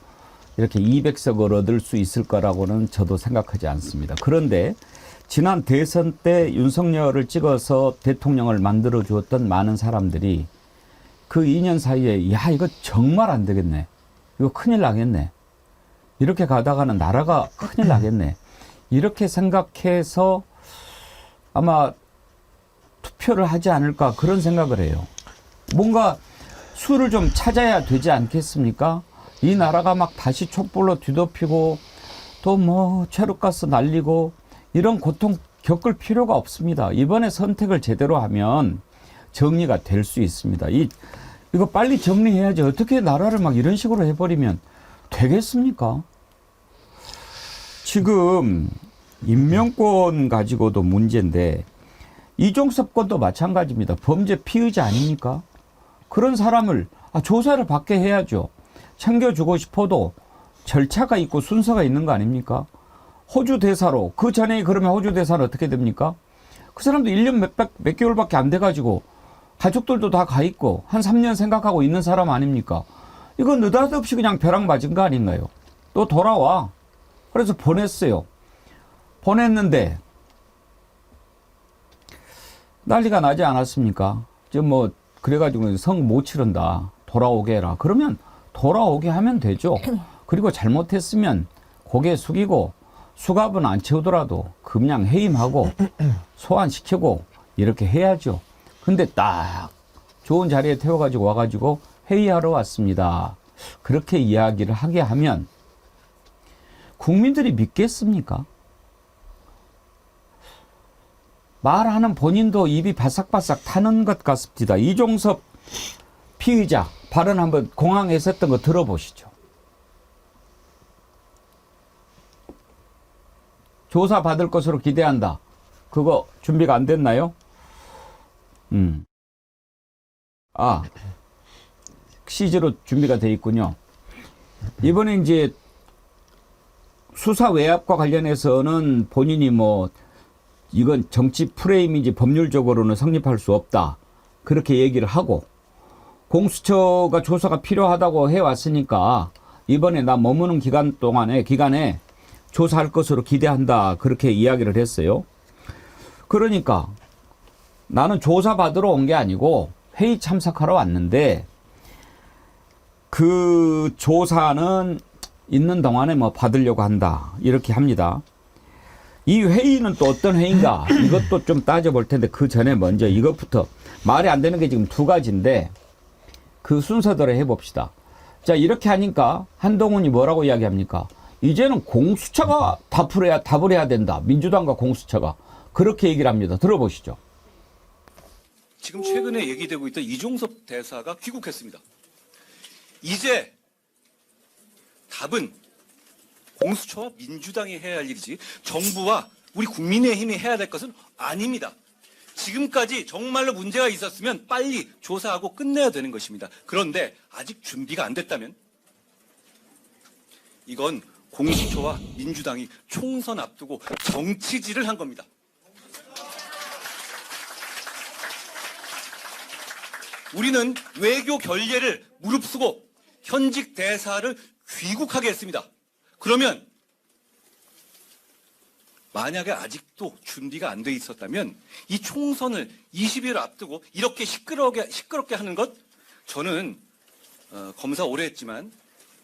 이렇게 200석을 얻을 수 있을 거라고는 저도 생각하지 않습니다. 그런데 지난 대선 때 윤석열을 찍어서 대통령을 만들어 주었던 많은 사람들이 그 2년 사이에 야 이거 정말 안 되겠네. 이거 큰일 나겠네. 이렇게 가다가는 나라가 큰일 나겠네. 이렇게 생각해서 아마 투표를 하지 않을까 그런 생각을 해요. 뭔가 수를 좀 찾아야 되지 않겠습니까? 이 나라가 막 다시 촛불로 뒤덮이고 또 뭐 최루가스 날리고 이런 고통 겪을 필요가 없습니다. 이번에 선택을 제대로 하면 정리가 될 수 있습니다. 이거 빨리 정리해야지. 어떻게 나라를 막 이런 식으로 해버리면 되겠습니까? 지금 임명권 가지고도 문제인데 이종섭 건도 마찬가지입니다. 범죄 피의자 아닙니까? 그런 사람을 조사를 받게 해야죠. 챙겨주고 싶어도 절차가 있고 순서가 있는 거 아닙니까? 호주 대사로 그 전에 그러면 호주 대사는 어떻게 됩니까? 그 사람도 1년 몇 개월밖에 안 돼가지고 가족들도 다 가 있고 한 3년 생각하고 있는 사람 아닙니까? 이거 느닷없이 그냥 벼락 맞은 거 아닌가요? 또 돌아와. 그래서 보냈어요. 보냈는데 난리가 나지 않았습니까? 지금 뭐 그래가지고 성 못 치른다. 돌아오게 해라. 그러면 돌아오게 하면 되죠. 그리고 잘못했으면 고개 숙이고 수갑은 안 채우더라도 그냥 해임하고 소환시키고 이렇게 해야죠. 근데 딱 좋은 자리에 태워가지고 와가지고 회의하러 왔습니다. 그렇게 이야기를 하게 하면 국민들이 믿겠습니까? 말하는 본인도 입이 바싹바싹 타는 것 같습니다. 이종섭 피의자 발언 한번 공항에서 했던 거 들어보시죠. 조사 받을 것으로 기대한다. 그거 준비가 안 됐나요? 시즈로 준비가 돼 있군요. 이번에 이제 수사 외압과 관련해서는 본인이 뭐 이건 정치 프레임인지 법률적으로는 성립할 수 없다. 그렇게 얘기를 하고 공수처가 조사가 필요하다고 해왔으니까 이번에 나 머무는 기간에 조사할 것으로 기대한다. 그렇게 이야기를 했어요. 그러니까 나는 조사 받으러 온 게 아니고 회의 참석하러 왔는데 그 조사는 있는 동안에 뭐 받으려고 한다. 이렇게 합니다. 이 회의는 또 어떤 회의인가? 이것도 좀 따져볼 텐데 그 전에 먼저 이것부터 말이 안 되는 게 지금 두 가지인데 그 순서대로 해봅시다. 자, 이렇게 하니까 한동훈이 뭐라고 이야기합니까? 이제는 공수처가 답을 해야 된다. 민주당과 공수처가. 그렇게 얘기를 합니다. 들어보시죠. 지금 최근에 얘기되고 있던 이종섭 대사가 귀국했습니다. 이제 답은 공수처와 민주당이 해야 할 일이지 정부와 우리 국민의힘이 해야 될 것은 아닙니다. 지금까지 정말로 문제가 있었으면 빨리 조사하고 끝내야 되는 것입니다. 그런데 아직 준비가 안 됐다면 이건 공수처와 민주당이 총선 앞두고 정치질을 한 겁니다. 우리는 외교 결례를 무릅쓰고 현직 대사를 귀국하게 했습니다. 그러면 만약에 아직도 준비가 안 돼 있었다면 이 총선을 20일 앞두고 이렇게 시끄럽게 하는 것, 저는 검사 오래 했지만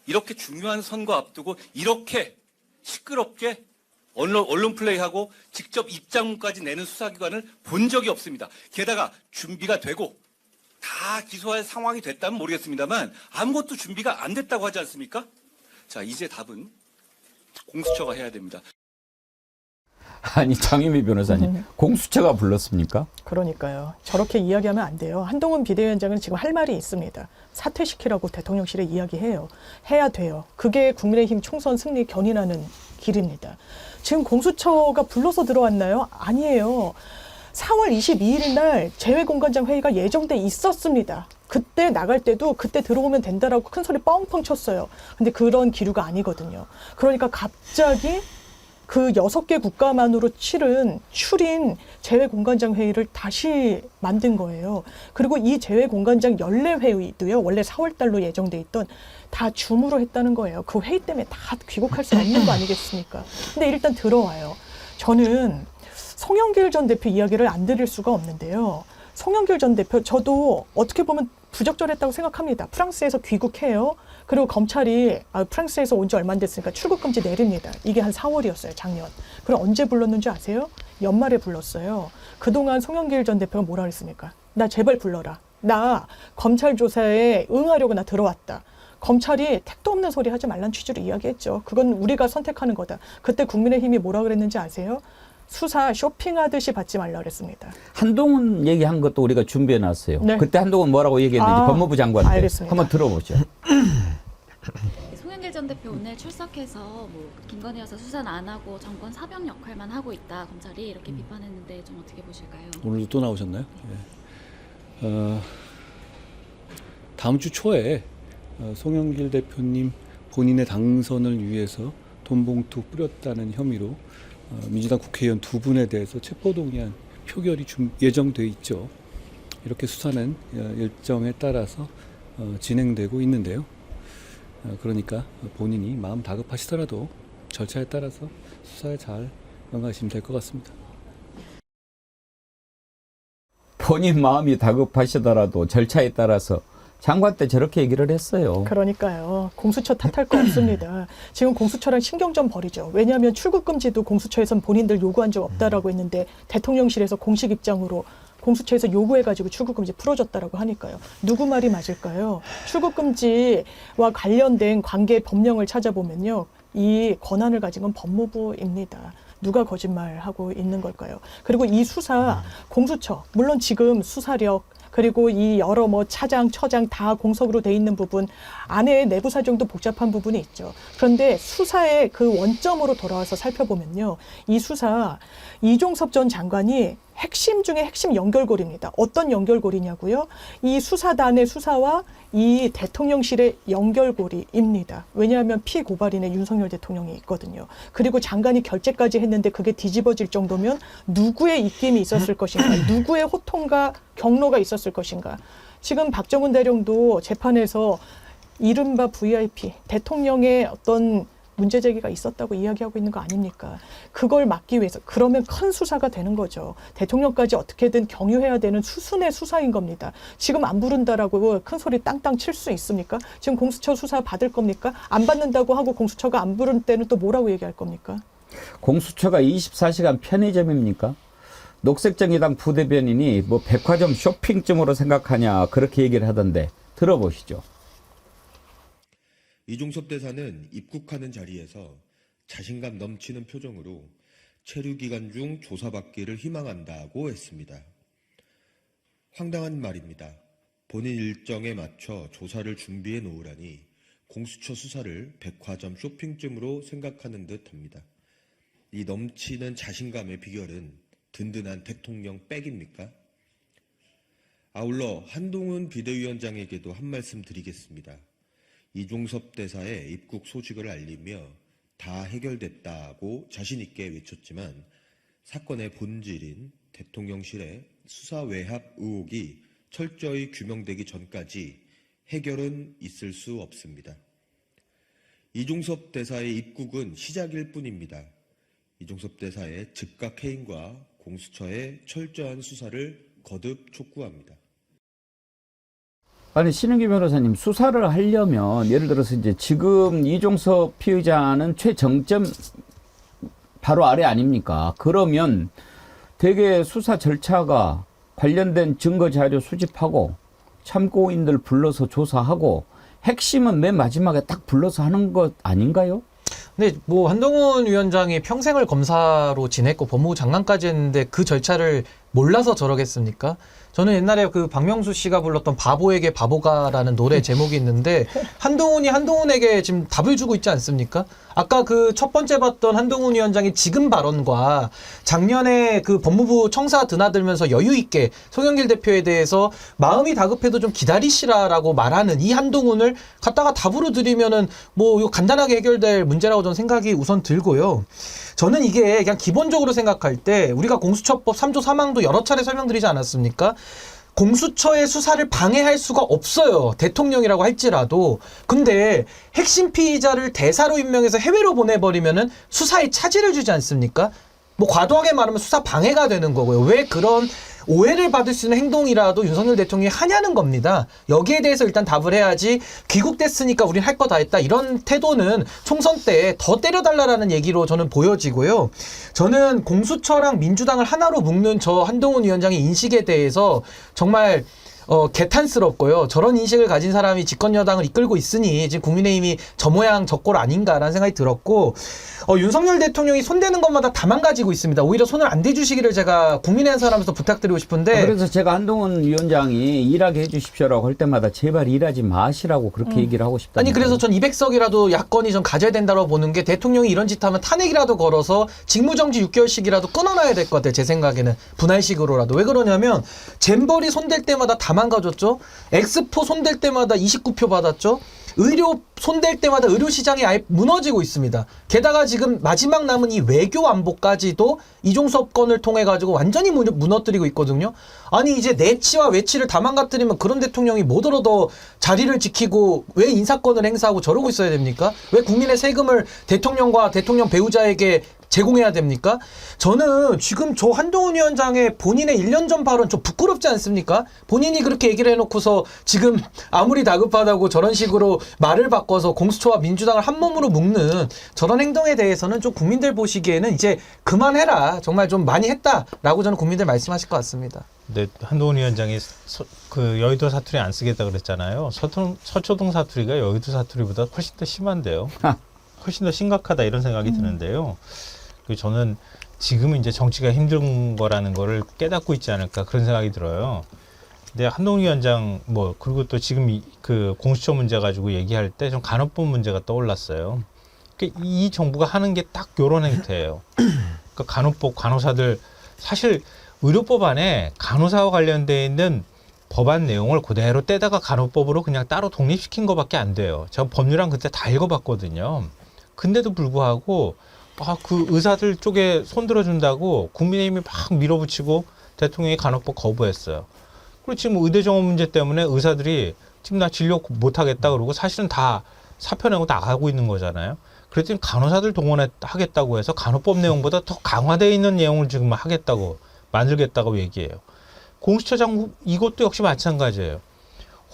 이렇게 중요한 선거 앞두고 이렇게 시끄럽게 언론 플레이하고 직접 입장문까지 내는 수사기관을 본 적이 없습니다. 게다가 준비가 되고 다 기소할 상황이 됐다면 모르겠습니다만 아무것도 준비가 안 됐다고 하지 않습니까? 자, 이제 답은 공수처가 해야 됩니다. 아니, 장유미 변호사님, 공수처가 불렀습니까? 그러니까요. 저렇게 이야기하면 안 돼요. 한동훈 비대위원장은 지금 할 말이 있습니다. 사퇴시키라고 대통령실에 이야기해요. 해야 돼요. 그게 국민의힘 총선 승리 견인하는 길입니다. 지금 공수처가 불러서 들어왔나요? 아니에요. 4월 22일 날 재외공관장 회의가 예정돼 있었습니다. 그때 나갈 때도 그때 들어오면 된다라고 큰 소리 뻥뻥 쳤어요. 근데 그런 기류가 아니거든요. 그러니까 갑자기 그 6개 국가만으로 추린 재외공관장 회의를 다시 만든 거예요. 그리고 이 재외공관장 연례 회의도요. 원래 4월 달로 예정돼 있던 다 줌으로 했다는 거예요. 그 회의 때문에 다 귀국할 수 없는 거 아니겠습니까? 근데 일단 들어와요. 저는 송영길 전 대표 이야기를 안 드릴 수가 없는데요. 송영길 전 대표, 저도 어떻게 보면 부적절했다고 생각합니다. 프랑스에서 귀국해요. 그리고 검찰이 프랑스에서 온 지 얼마 안 됐으니까 출국금지 내립니다. 이게 한 4월이었어요, 작년. 그럼 언제 불렀는지 아세요? 연말에 불렀어요. 그동안 송영길 전 대표가 뭐라 그랬습니까? 나 제발 불러라. 나 검찰 조사에 응하려고 나 들어왔다. 검찰이 택도 없는 소리 하지 말란 취지로 이야기했죠. 그건 우리가 선택하는 거다. 그때 국민의힘이 뭐라 그랬는지 아세요? 수사 쇼핑하듯이 받지 말라 그랬습니다. 한동훈 얘기한 것도 우리가 준비해 놨어요. 네. 그때 한동훈 뭐라고 얘기했는지 법무부 장관 때 알겠습니다. 한번 들어보죠. 송영길 전 대표 오늘 출석해서 뭐 김건희 여사 수사는 안 하고 정권 사병 역할만 하고 있다 검찰이 이렇게 비판했는데 좀 어떻게 보실까요? 오늘도 또 나오셨나요? 예. 다음 주 초에 송영길 대표님 본인의 당선을 위해서 돈봉투 뿌렸다는 혐의로 민주당 국회의원 2분에 대해서 체포동의안 표결이 예정돼 있죠. 이렇게 수사는 일정에 따라서 진행되고 있는데요. 그러니까 본인이 마음 다급하시더라도 절차에 따라서 수사에 잘 응하시면 될 것 같습니다. 본인 마음이 다급하시더라도 절차에 따라서 장관 때 저렇게 얘기를 했어요. 그러니까요. 공수처 탓할 거 없습니다. 지금 공수처랑 신경 좀 버리죠. 왜냐하면 출국금지도 공수처에선 본인들 요구한 적 없다라고 했는데 대통령실에서 공식 입장으로 공수처에서 요구해가지고 출국금지 풀어줬다라고 하니까요. 누구 말이 맞을까요? 출국금지와 관련된 관계 법령을 찾아보면요. 이 권한을 가진 건 법무부입니다. 누가 거짓말하고 있는 걸까요? 그리고 이 수사, 공수처, 물론 지금 수사력, 그리고 이 여러 뭐 차장, 처장 다 공석으로 돼 있는 부분, 안에 내부 사정도 복잡한 부분이 있죠. 그런데 수사의 그 원점으로 돌아와서 살펴보면요. 이 수사, 이종섭 전 장관이 핵심 중에 핵심 연결고리입니다. 어떤 연결고리냐고요? 이 수사단의 수사와 이 대통령실의 연결고리입니다. 왜냐하면 피고발인의 윤석열 대통령이 있거든요. 그리고 장관이 결재까지 했는데 그게 뒤집어질 정도면 누구의 입김이 있었을 것인가? 누구의 호통과 경로가 있었을 것인가? 지금 박정훈 대령도 재판에서 이른바 VIP, 대통령의 어떤 문제 제기가 있었다고 이야기하고 있는 거 아닙니까? 그걸 막기 위해서 그러면 큰 수사가 되는 거죠. 대통령까지 어떻게든 경유해야 되는 수순의 수사인 겁니다. 지금 안 부른다라고 큰 소리 땅땅 칠 수 있습니까? 지금 공수처 수사 받을 겁니까? 안 받는다고 하고 공수처가 안 부른 때는 또 뭐라고 얘기할 겁니까? 공수처가 24시간 편의점입니까? 녹색정의당 부대변인이 뭐 백화점 쇼핑점으로 생각하냐 그렇게 얘기를 하던데 들어보시죠. 이종섭 대사는 입국하는 자리에서 자신감 넘치는 표정으로 체류 기간 중 조사받기를 희망한다고 했습니다. 황당한 말입니다. 본인 일정에 맞춰 조사를 준비해 놓으라니 공수처 수사를 백화점 쇼핑점으로 생각하는 듯합니다. 이 넘치는 자신감의 비결은 든든한 대통령 백입니까? 아울러 한동훈 비대위원장에게도 한 말씀 드리겠습니다. 이종섭 대사의 입국 소식을 알리며 다 해결됐다고 자신 있게 외쳤지만 사건의 본질인 대통령실의 수사 외압 의혹이 철저히 규명되기 전까지 해결은 있을 수 없습니다. 이종섭 대사의 입국은 시작일 뿐입니다. 이종섭 대사의 즉각 해임과 공수처의 철저한 수사를 거듭 촉구합니다. 아니 신은기 변호사님 수사를 하려면 예를 들어서 이제 지금 이종섭 피의자는 최정점 바로 아래 아닙니까? 그러면 대개 수사 절차가 관련된 증거 자료 수집하고 참고인들 불러서 조사하고 핵심은 맨 마지막에 딱 불러서 하는 것 아닌가요? 근데 뭐 한동훈 위원장이 평생을 검사로 지냈고 법무부 장관까지 했는데 그 절차를 몰라서 저러겠습니까? 저는 옛날에 그 박명수 씨가 불렀던 바보에게 바보가라는 노래 제목이 있는데 한동훈이 한동훈에게 지금 답을 주고 있지 않습니까? 아까 그 첫 번째 봤던 한동훈 위원장의 지금 발언과 작년에 그 법무부 청사 드나들면서 여유 있게 송영길 대표에 대해서 마음이 다급해도 좀 기다리시라라고 말하는 이 한동훈을 갖다가 답으로 드리면은 뭐 이거 간단하게 해결될 문제라고 저는 생각이 우선 들고요. 저는 이게 그냥 기본적으로 생각할 때 우리가 공수처법 3조 3항도 여러 차례 설명드리지 않았습니까? 공수처의 수사를 방해할 수가 없어요. 대통령이라고 할지라도. 근데 핵심 피의자를 대사로 임명해서 해외로 보내버리면은 수사에 차질을 주지 않습니까? 뭐 과도하게 말하면 수사 방해가 되는 거고요. 왜 그런 오해를 받을 수 있는 행동이라도 윤석열 대통령이 하냐는 겁니다. 여기에 대해서 일단 답을 해야지 귀국됐으니까 우린 할 거 다 했다. 이런 태도는 총선 때 더 때려달라라는 얘기로 저는 보여지고요. 저는 공수처랑 민주당을 하나로 묶는 저 한동훈 위원장의 인식에 대해서 정말 개탄스럽고요. 저런 인식을 가진 사람이 집권여당을 이끌고 있으니 지금 국민의힘이 저 모양 저 꼴 아닌가라는 생각이 들었고 윤석열 대통령이 손대는 것마다 다 망가지고 있습니다. 오히려 손을 안 대주시기를 제가 국민의 한 사람으로서 부탁드리고 싶은데 그래서 제가 한동훈 위원장이 일하게 해주십시오라고 할 때마다 제발 일하지 마시라고 그렇게 얘기를 하고 싶다. 아니 그래서 전 200석이라도 야권이 좀 가져야 된다고 보는 게 대통령이 이런 짓 하면 탄핵이라도 걸어서 직무정지 6개월씩이라도 끊어놔야 될 것 같아요. 제 생각에는 분할식으로라도. 왜 그러냐면 잼버리 손댈 때마다 다 망가졌죠. 엑스포 손댈 때마다 29표 받았죠. 의료 손댈 때마다 의료시장이 아예 무너지고 있습니다. 게다가 지금 마지막 남은 이 외교 안보까지도 이종섭 건을 통해 가지고 완전히 무너뜨리고 있거든요. 아니 이제 내치와 외치를 다 망가뜨리면 그런 대통령이 뭐더러 더 자리를 지키고 왜 인사권을 행사하고 저러고 있어야 됩니까? 왜 국민의 세금을 대통령과 대통령 배우자에게 제공해야 됩니까? 저는 지금 저 한동훈 위원장의 본인의 1년 전 발언 좀 부끄럽지 않습니까? 본인이 그렇게 얘기를 해놓고서 지금 아무리 다급하다고 저런 식으로 말을 바꿔서 공수처와 민주당을 한 몸으로 묶는 저런 행동에 대해서는 좀 국민들 보시기에는 이제 그만해라. 정말 좀 많이 했다라고 저는 국민들 말씀하실 것 같습니다. 근데 한동훈 위원장이 그 여의도 사투리 안 쓰겠다 그랬잖아요. 서초동 사투리가 여의도 사투리보다 훨씬 더 심한데요. 훨씬 더 심각하다 이런 생각이 드는데요. 그리고 저는 지금은 이제 정치가 힘든 거라는 거를 깨닫고 있지 않을까 그런 생각이 들어요. 근데 한동훈 위원장 그리고 또 지금 그 공수처 문제 가지고 얘기할 때 좀 간호법 문제가 떠올랐어요. 그러니까 이 정부가 하는 게 딱 요런 행태예요. 그러니까 간호법 간호사들 사실 의료법 안에 간호사와 관련되어 있는 법안 내용을 그대로 떼다가 간호법으로 그냥 따로 독립시킨 것밖에 안 돼요. 제가 법률안 그때 다 읽어봤거든요. 근데도 불구하고 그 의사들 쪽에 손들어준다고 국민의힘이 막 밀어붙이고 대통령이 간호법 거부했어요. 그리고 지금 의대 정원 문제 때문에 의사들이 지금 나 진료 못하겠다 그러고 사실은 다 사표 내고 나가고 있는 거잖아요. 그랬더니 간호사들 동원하겠다고 해서 간호법 내용보다 더 강화되어 있는 내용을 지금 하겠다고 만들겠다고 얘기해요. 공수처장 이것도 역시 마찬가지예요.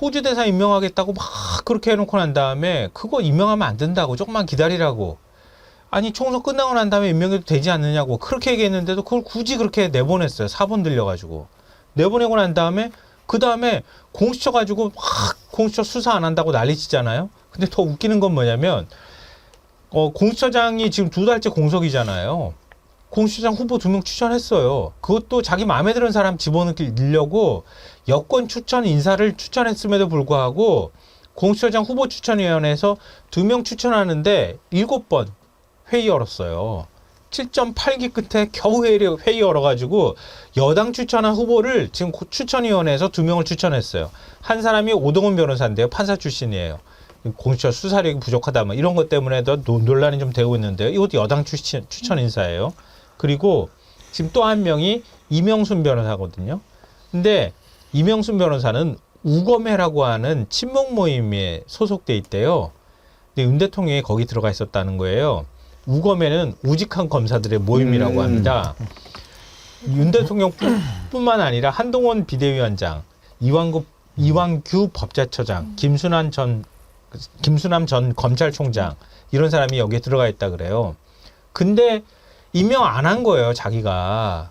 호주 대사 임명하겠다고 막 그렇게 해놓고 난 다음에 그거 임명하면 안 된다고 조금만 기다리라고. 아니 총선 끝나고 난 다음에 임명해도 되지 않느냐고 그렇게 얘기했는데도 그걸 굳이 그렇게 내보냈어요. 4번 들려가지고. 내보내고 난 다음에 그 다음에 공수처 가지고 막 공수처 수사 안 한다고 난리치잖아요. 근데 더 웃기는 건 뭐냐면 공수처장이 지금 2달째 공석이잖아요. 공수처장 후보 2명 추천했어요. 그것도 자기 마음에 드는 사람 집어넣으려고 여권 추천 인사를 추천했음에도 불구하고 공수처장 후보 추천위원회에서 2명 추천하는데 7번 회의 열었어요. 7.8기 끝에 겨우 회의 열어가지고 여당 추천한 후보를 지금 추천위원회에서 2명을 추천했어요. 한 사람이 오동훈 변호사인데요. 판사 출신이에요. 공수처 수사력이 부족하다 뭐 이런 것 때문에도 논란이 좀 되고 있는데요. 이것도 여당 추천 인사예요. 그리고 지금 또 한 명이 이명순 변호사거든요. 근데 이명순 변호사는 우검회라고 하는 친목 모임에 소속돼 있대요. 근데 윤 대통령이 거기 들어가 있었다는 거예요. 우검회는 우직한 검사들의 모임이라고 합니다. 윤 대통령뿐만 아니라 한동훈 비대위원장, 이완규 법제처장, 김수남 전 검찰총장 이런 사람이 여기에 들어가 있다 그래요. 근데 임명 안 한 거예요, 자기가.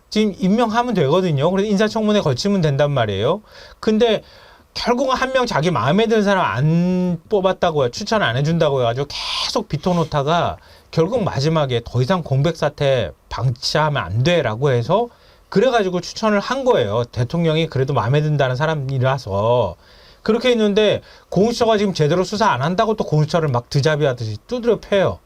지금 임명하면 되거든요. 그래서 인사청문회 거치면 된단 말이에요. 근데 결국은 한 명 자기 마음에 드는 사람 안 뽑았다고요. 추천 안 해준다고 해가지고 계속 비토놓다가 결국 마지막에 더 이상 공백 사태 방치하면 안 돼라고 해서 그래가지고 추천을 한 거예요. 대통령이 그래도 마음에 든다는 사람이라서. 그렇게 했는데 공수처가 지금 제대로 수사 안 한다고 또 공수처를 막 드자비하듯이 두드려 패요.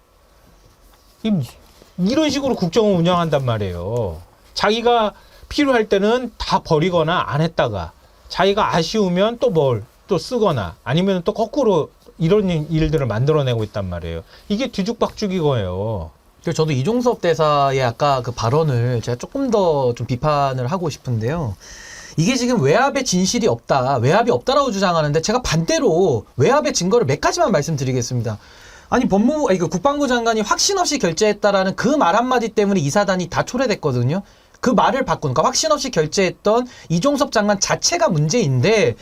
이런 식으로 국정을 운영한단 말이에요. 자기가 필요할 때는 다 버리거나 안 했다가 자기가 아쉬우면 또 쓰거나 아니면 또 거꾸로 이런 일들을 만들어내고 있단 말이에요. 이게 뒤죽박죽인 거예요. 그래서 저도 이종섭 대사의 아까 그 발언을 제가 조금 더 좀 비판을 하고 싶은데요. 이게 지금 외압의 진실이 없다, 외압이 없다라고 주장하는데 제가 반대로 외압의 증거를 몇 가지만 말씀드리겠습니다. 아니 국방부 장관이 확신 없이 결재했다라는 그 말 한마디 때문에 이 사단이 다 초래됐거든요. 그 말을 바꾼, 그러니까 확신 없이 결재했던 이종섭 장관 자체가 문제인데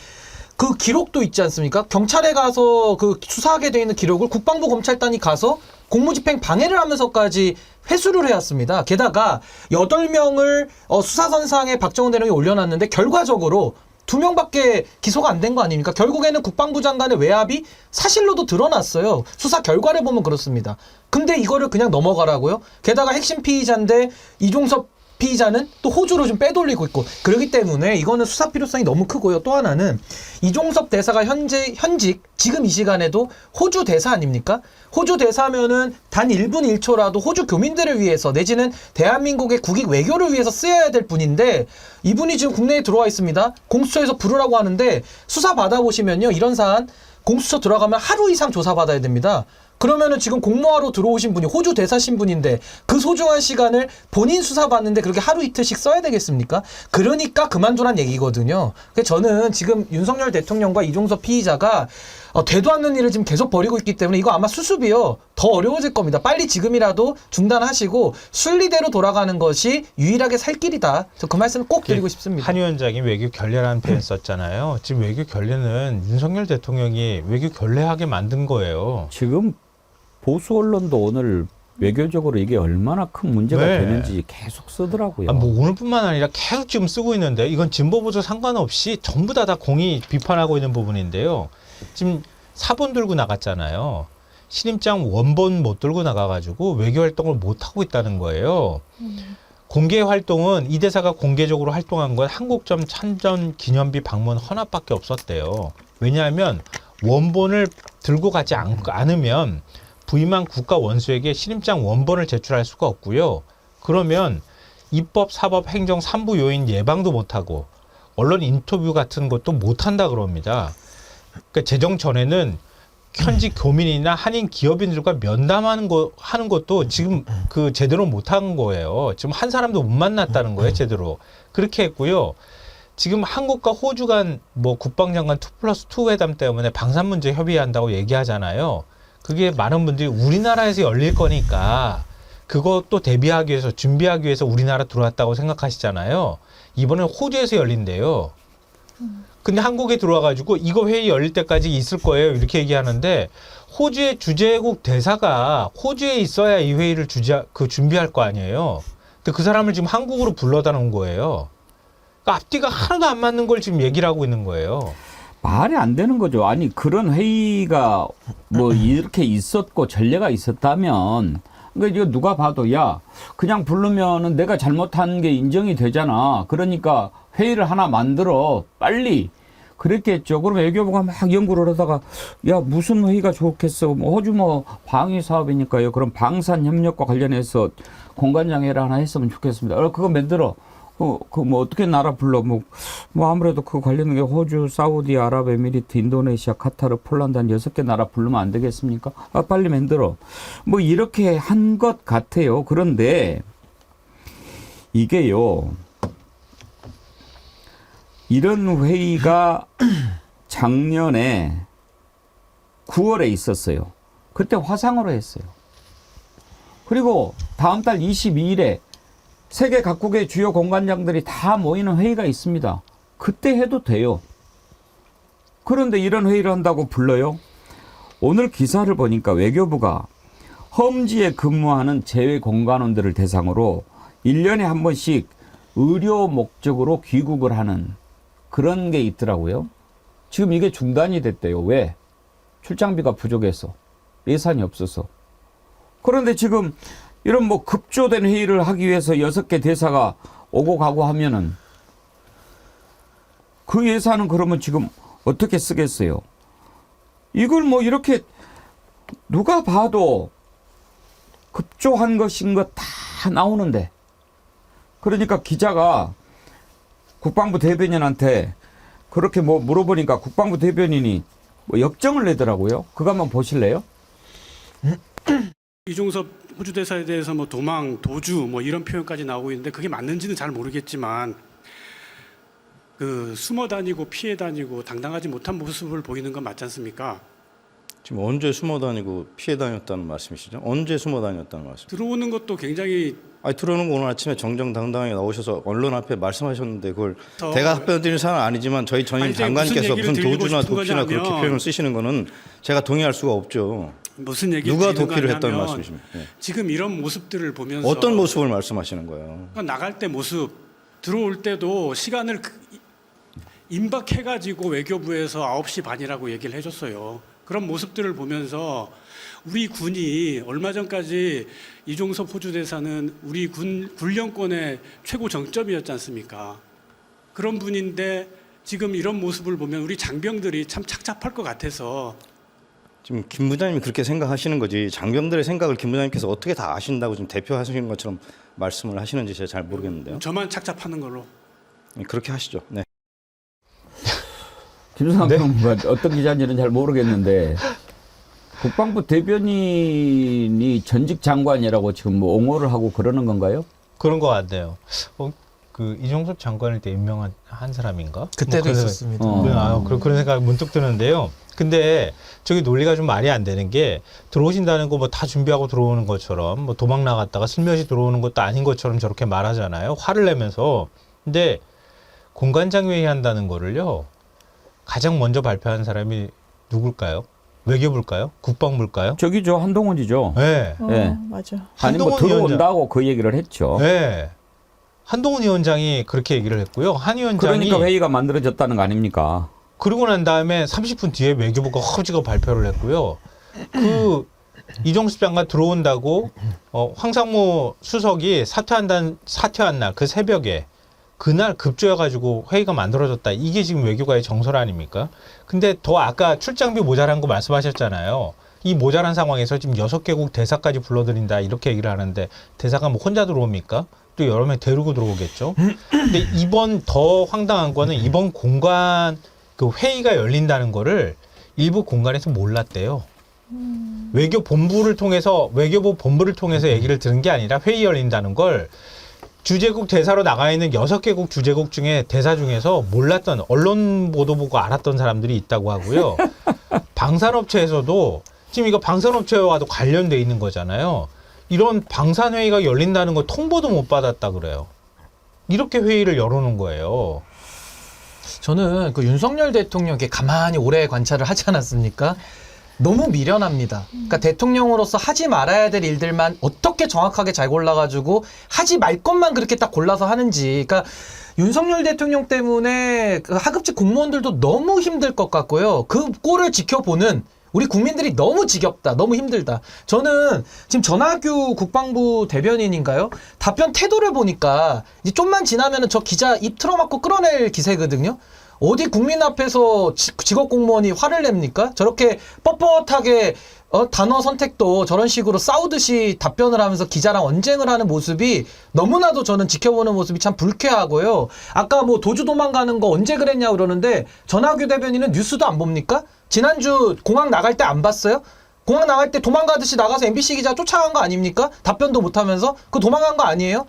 그 기록도 있지 않습니까? 경찰에 가서 그 수사하게 돼 있는 기록을 국방부 검찰단이 가서 공무집행 방해를 하면서까지 회수를 해왔습니다. 게다가 8명을 수사선상에 박정훈 대령이 올려놨는데 결과적으로 2명밖에 기소가 안 된 거 아닙니까? 결국에는 국방부 장관의 외압이 사실로도 드러났어요. 수사 결과를 보면 그렇습니다. 근데 이거를 그냥 넘어가라고요? 게다가 핵심 피의자인데 이종섭 피의자는 또 호주로 좀 빼돌리고 있고 그렇기 때문에 이거는 수사 필요성이 너무 크고요. 또 하나는 이종섭 대사가 현직 지금 이 시간에도 호주 대사 아닙니까? 호주 대사면은 단 1분 1초라도 호주 교민들을 위해서 내지는 대한민국의 국익 외교를 위해서 쓰여야 될 분인데 이분이 지금 국내에 들어와 있습니다. 공수처에서 부르라고 하는데 수사 받아보시면요. 이런 사안 공수처 들어가면 하루 이상 조사받아야 됩니다. 그러면은 지금 공모하러 들어오신 분이 호주 대사 신분인데 그 소중한 시간을 본인 수사받는데 그렇게 하루 이틀씩 써야 되겠습니까? 그러니까 그만두란 얘기거든요. 그래서 저는 지금 윤석열 대통령과 이종섭 피의자가 되도 않는 일을 지금 계속 벌이고 있기 때문에 이거 아마 수습이요 더 어려워질 겁니다. 빨리 지금이라도 중단하시고 순리대로 돌아가는 것이 유일하게 살 길이다. 저 그 말씀 꼭 드리고 싶습니다. 한 위원장이 외교 결례라는 표현 썼잖아요. 지금 외교 결례는 윤석열 대통령이 외교 결례하게 만든 거예요. 지금 보수 언론도 오늘 외교적으로 이게 얼마나 큰 문제가 네. 되는지 계속 쓰더라고요. 뭐 오늘뿐만 아니라 계속 지금 쓰고 있는데 이건 진보 보수 상관없이 전부 다 공히 비판하고 있는 부분인데요. 지금 사본 들고 나갔잖아요. 신임장 원본 못 들고 나가가지고 외교 활동을 못 하고 있다는 거예요. 공개 활동은 이 대사가 공개적으로 활동한 건 한국점 참전 기념비 방문 헌합밖에 없었대요. 왜냐하면 원본을 들고 가지 않으면 부임한 국가 원수에게 신임장 원본을 제출할 수가 없고요. 그러면 입법, 사법, 행정 3부 요인 예방도 못하고 언론 인터뷰 같은 것도 못한다 그럽니다. 그러니까 재정 전에는 현지 교민이나 한인 기업인들과 면담하는 하는 것도 지금 그 제대로 못한 거예요. 지금 한 사람도 못 만났다는 거예요, 제대로. 그렇게 했고요. 지금 한국과 호주 간 뭐 국방장관 2+2 회담 때문에 방산 문제 협의한다고 얘기하잖아요. 그게 많은 분들이 우리나라에서 열릴 거니까 그것도 대비하기 위해서 준비하기 위해서 우리나라 들어왔다고 생각하시잖아요. 이번엔 호주에서 열린대요. 근데 한국에 들어와가지고 이거 회의 열릴 때까지 있을 거예요. 이렇게 얘기하는데 호주의 주재국 대사가 호주에 있어야 이 회의를 준비할 거 아니에요. 근데 그 사람을 지금 한국으로 불러다 놓은 거예요. 그러니까 앞뒤가 하나도 안 맞는 걸 지금 얘기를 하고 있는 거예요. 말이 안 되는 거죠. 아니 그런 회의가 뭐 이렇게 있었고 전례가 있었다면 그러니까 이거 누가 봐도 야 그냥 부르면은 내가 잘못한 게 인정이 되잖아. 그러니까 회의를 하나 만들어 빨리 그랬겠죠. 그럼 외교부가 막 연구를 하다가 야 무슨 회의가 좋겠어. 뭐 호주 뭐 방위 사업이니까요. 그럼 방산 협력과 관련해서 공관장회를 하나 했으면 좋겠습니다. 그거 만들어. 그 뭐 어떻게 나라 불러 뭐 아무래도 그 관련된 게 호주, 사우디, 아랍에미리트, 인도네시아, 카타르, 폴란드 한 6개 나라 부르면 안 되겠습니까? 빨리 만들어. 뭐 이렇게 한 것 같아요. 그런데 이게요. 이런 회의가 작년에 9월에 있었어요. 그때 화상으로 했어요. 그리고 다음 달 22일에 세계 각국의 주요 공관장들이 다 모이는 회의가 있습니다. 그때 해도 돼요. 그런데 이런 회의를 한다고 불러요? 오늘 기사를 보니까 외교부가 험지에 근무하는 재외 공관원들을 대상으로 1년에 한 번씩 의료 목적으로 귀국을 하는 그런 게 있더라고요. 지금 이게 중단이 됐대요. 왜? 출장비가 부족해서. 예산이 없어서. 그런데 지금 이런 뭐 급조된 회의를 하기 위해서 6개 대사가 오고 가고 하면은 그 예산은 그러면 지금 어떻게 쓰겠어요? 이걸 뭐 이렇게 누가 봐도 급조한 것인 것 다 나오는데 그러니까 기자가 국방부 대변인한테 그렇게 뭐 물어보니까 국방부 대변인이 뭐 역정을 내더라고요. 그거 한번 보실래요? 이종섭 호주 대사에 대해서 뭐 도망, 도주 뭐 이런 표현까지 나오고 있는데 그게 맞는지는 잘 모르겠지만 그 숨어 다니고 피해 다니고 당당하지 못한 모습을 보이는 건 맞지 않습니까? 지금 언제 숨어 다니고 피해 다녔다는 말씀이시죠? 언제 숨어 다녔다는 말씀? 들어오는 것도 굉장히 들어오는 거 오늘 아침에 정정당당하게 나오셔서 언론 앞에 말씀하셨는데 그걸 제가 답변 드리는 사안은 아니지만 저희 전임 장관께서 무슨 도주나 도피나 그렇게 표현을 쓰시는 거는 제가 동의할 수가 없죠. 무슨 얘기를 누가 도피를 했다는 말씀이십니까? 네. 지금 이런 모습들을 보면서 어떤 모습을 말씀하시는 거예요? 나갈 때 모습, 들어올 때도 시간을 임박해가지고 외교부에서 9시 반이라고 얘기를 해줬어요. 그런 모습들을 보면서 우리 군이 얼마 전까지 이종섭 호주 대사는 우리 군 훈련권의 최고 정점이었지 않습니까? 그런 분인데 지금 이런 모습을 보면 우리 장병들이 참 착잡할 것 같아서 지금 김 부장님이 그렇게 생각하시는 거지 장병들의 생각을 김 부장님께서 어떻게 다 아신다고 지금 대표하시는 것처럼 말씀을 하시는지 제가 잘 모르겠는데요. 저만 착잡하는 걸로. 그렇게 하시죠. 네. 김성환 평론가 어떤 기자인지는 잘 모르겠는데 국방부 대변인이 전직 장관이라고 지금 뭐 옹호를 하고 그러는 건가요? 그런 것 같네요. 그 이종섭 장관일 때 임명한 한 사람인가? 그때도 그래서- 있었습니다. 그런 생각이 문득 드는데요. 근데 저기 논리가 좀 말이 안 되는 게 들어오신다는 거 뭐 다 준비하고 들어오는 것처럼 뭐 도망 나갔다가 슬며시 들어오는 것도 아닌 것처럼 저렇게 말하잖아요. 화를 내면서. 근데 공관장회의 한다는 거를요. 가장 먼저 발표한 사람이 누굴까요? 외교부일까요? 국방부일까요? 저기죠, 한동훈이죠. 네. 네. 맞아. 아니 뭐 한동훈 들어온다고 그 얘기를 했죠. 네. 한동훈 위원장이 그렇게 얘기를 했고요. 한 위원장이 그러니까 회의가 만들어졌다는 거 아닙니까? 그러고 난 다음에 30분 뒤에 외교부가 허지가 발표를 했고요. 그 이종섭 장관 들어온다고 황상무 수석이 사퇴한 날 그 새벽에 그날 급조해가지고 회의가 만들어졌다. 이게 지금 외교가의 정설 아닙니까? 근데 더 아까 출장비 모자란 거 말씀하셨잖아요. 이 모자란 상황에서 지금 6개국 대사까지 불러들인다 이렇게 얘기를 하는데 대사가 뭐 혼자 들어옵니까? 또 여러 명 데리고 들어오겠죠. 근데 이번 더 황당한 거는 이번 공간 그 회의가 열린다는 거를 일부 공간에서 몰랐대요. 외교부 본부를 통해서 얘기를 들은 게 아니라 회의 열린다는 걸 주재국 대사로 나가 있는 6개국 주재국 중에 대사 중에서 몰랐던 언론 보도 보고 알았던 사람들이 있다고 하고요. 방산업체에서도 지금 이거 방산업체와도 관련돼 있는 거잖아요. 이런 방산회의가 열린다는 거 통보도 못 받았다 그래요. 이렇게 회의를 열어놓은 거예요. 저는 그 윤석열 대통령께 가만히 오래 관찰을 하지 않았습니까? 너무 미련합니다. 그러니까 대통령으로서 하지 말아야 될 일들만 어떻게 정확하게 잘 골라가지고 하지 말 것만 그렇게 딱 골라서 하는지. 그러니까 윤석열 대통령 때문에 그 하급직 공무원들도 너무 힘들 것 같고요. 그 꼴을 지켜보는 우리 국민들이 너무 지겹다. 너무 힘들다. 저는 지금 전하규 국방부 대변인인가요? 답변 태도를 보니까 이제 좀만 지나면은 저 기자 입 틀어막고 끌어낼 기세거든요. 어디 국민 앞에서 직업 공무원이 화를 냅니까? 저렇게 뻣뻣하게 단어 선택도 저런 식으로 싸우듯이 답변을 하면서 기자랑 언쟁을 하는 모습이 너무나도 저는 지켜보는 모습이 참 불쾌하고요. 아까 뭐 도주 도망가는 거 언제 그랬냐고 그러는데 전하규 대변인은 뉴스도 안 봅니까? 지난주 공항 나갈 때 안 봤어요? 공항 나갈 때 도망가듯이 나가서 MBC 기자 쫓아간 거 아닙니까? 답변도 못하면서 그거 도망간 거 아니에요?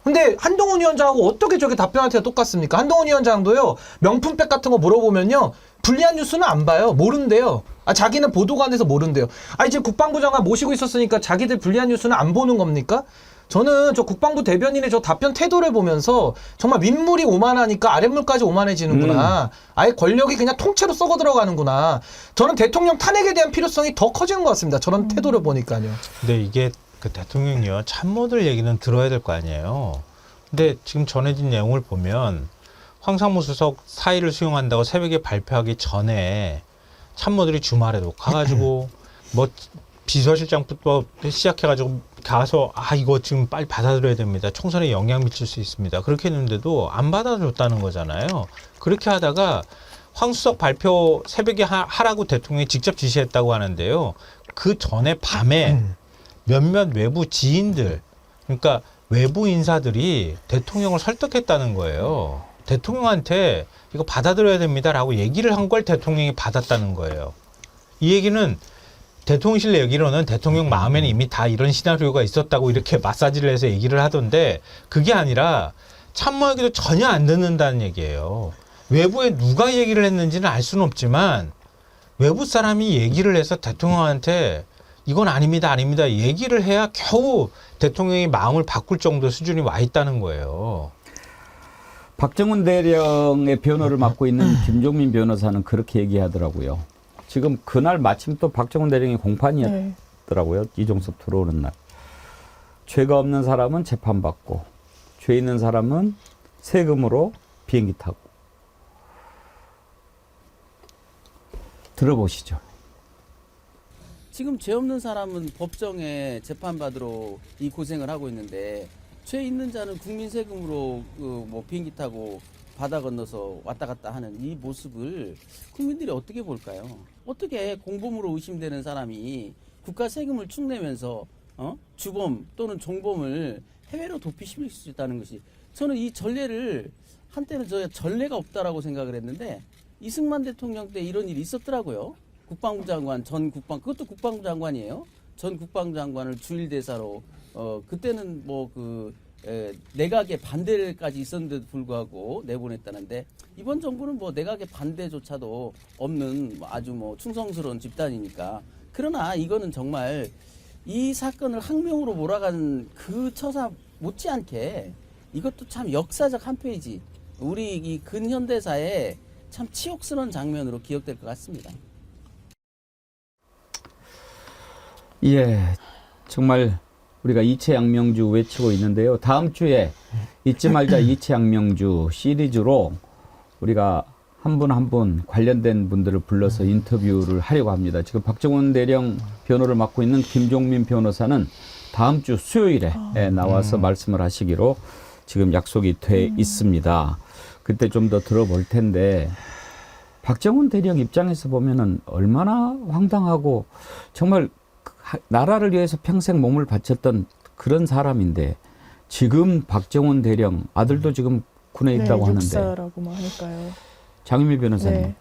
근데 한동훈 위원장하고 어떻게 저게 답변할 때가 똑같습니까? 한동훈 위원장도요 명품백 같은 거 물어보면요 불리한 뉴스는 안 봐요. 모른대요. 자기는 보도관에서 모른대요. 이제 국방부 장관 모시고 있었으니까 자기들 불리한 뉴스는 안 보는 겁니까? 저는 저 국방부 대변인의 저 답변 태도를 보면서 정말 윗물이 오만하니까 아랫물까지 오만해지는구나. 아예 권력이 그냥 통째로 썩어 들어가는구나. 저는 대통령 탄핵에 대한 필요성이 더 커지는 것 같습니다. 저런 태도를 보니까요. 근데 이게 그 대통령이요 참모들 얘기는 들어야 될 거 아니에요. 근데 지금 전해진 내용을 보면 황상무 수석 사의를 수용한다고 새벽에 발표하기 전에 참모들이 주말에도 가가지고 뭐 비서실장부터 시작해가지고 가서 이거 지금 빨리 받아들여야 됩니다. 총선에 영향 미칠 수 있습니다. 그렇게 했는데도 안 받아줬다는 거잖아요. 그렇게 하다가 황 수석 발표 새벽에 하라고 대통령이 직접 지시했다고 하는데요. 그 전에 밤에 몇몇 외부 지인들, 그러니까 외부 인사들이 대통령을 설득했다는 거예요. 대통령한테 이거 받아들여야 됩니다라고 얘기를 한 걸 대통령이 받았다는 거예요. 이 얘기는 대통령실 얘기로는 대통령 마음에는 이미 다 이런 시나리오가 있었다고 이렇게 마사지를 해서 얘기를 하던데 그게 아니라 참모 얘기도 전혀 안 듣는다는 얘기예요. 외부에 누가 얘기를 했는지는 알 수는 없지만 외부 사람이 얘기를 해서 대통령한테 이건 아닙니다, 아닙니다 얘기를 해야 겨우 대통령이 마음을 바꿀 정도 수준이 와 있다는 거예요. 박정훈 대령의 변호를 맡고 있는 김종민 변호사는 그렇게 얘기하더라고요. 지금 그날 마침 또 박정훈 대령이 공판이었더라고요. 이종섭 들어오는 날. 죄가 없는 사람은 재판받고 죄 있는 사람은 세금으로 비행기 타고. 들어보시죠. 지금 죄 없는 사람은 법정에 재판받으러 이 고생을 하고 있는데 죄 있는 자는 국민 세금으로 뭐 비행기 타고 바다 건너서 왔다 갔다 하는 이 모습을 국민들이 어떻게 볼까요? 어떻게 공범으로 의심되는 사람이 국가 세금을 축내면서 주범 또는 종범을 해외로 도피시킬 수 있다는 것이 저는 이 전례를 한때는 저희가 전례가 없다라고 생각을 했는데 이승만 대통령 때 이런 일이 있었더라고요. 국방부 장관 그것도 국방부 장관이에요. 전 국방부 장관을 주일대사로 그때는 뭐 그 내각의 반대까지 있었는데도 불구하고 내보냈다는데 이번 정부는 뭐 내각의 반대조차도 없는 아주 뭐 충성스러운 집단이니까 그러나 이거는 정말 이 사건을 항명으로 몰아간 그 처사 못지않게 이것도 참 역사적 한 페이지 우리 이 근현대사에 참 치욕스러운 장면으로 기억될 것 같습니다. 예, 정말 우리가 이채양명주 외치고 있는데요. 다음 주에 잊지 말자 이채양명주 시리즈로 우리가 한 분 한 분 관련된 분들을 불러서 인터뷰를 하려고 합니다. 지금 박정훈 대령 변호를 맡고 있는 김종민 변호사는 다음 주 수요일에 나와서 말씀을 하시기로 지금 약속이 돼 있습니다. 그때 좀 더 들어볼 텐데 박정훈 대령 입장에서 보면은 얼마나 황당하고 정말 나라를 위해서 평생 몸을 바쳤던 그런 사람인데 지금 박정훈 대령 아들도 지금 군에 있다고 하는데 육사라고 뭐 하니까요. 장유미 변호사님, 네.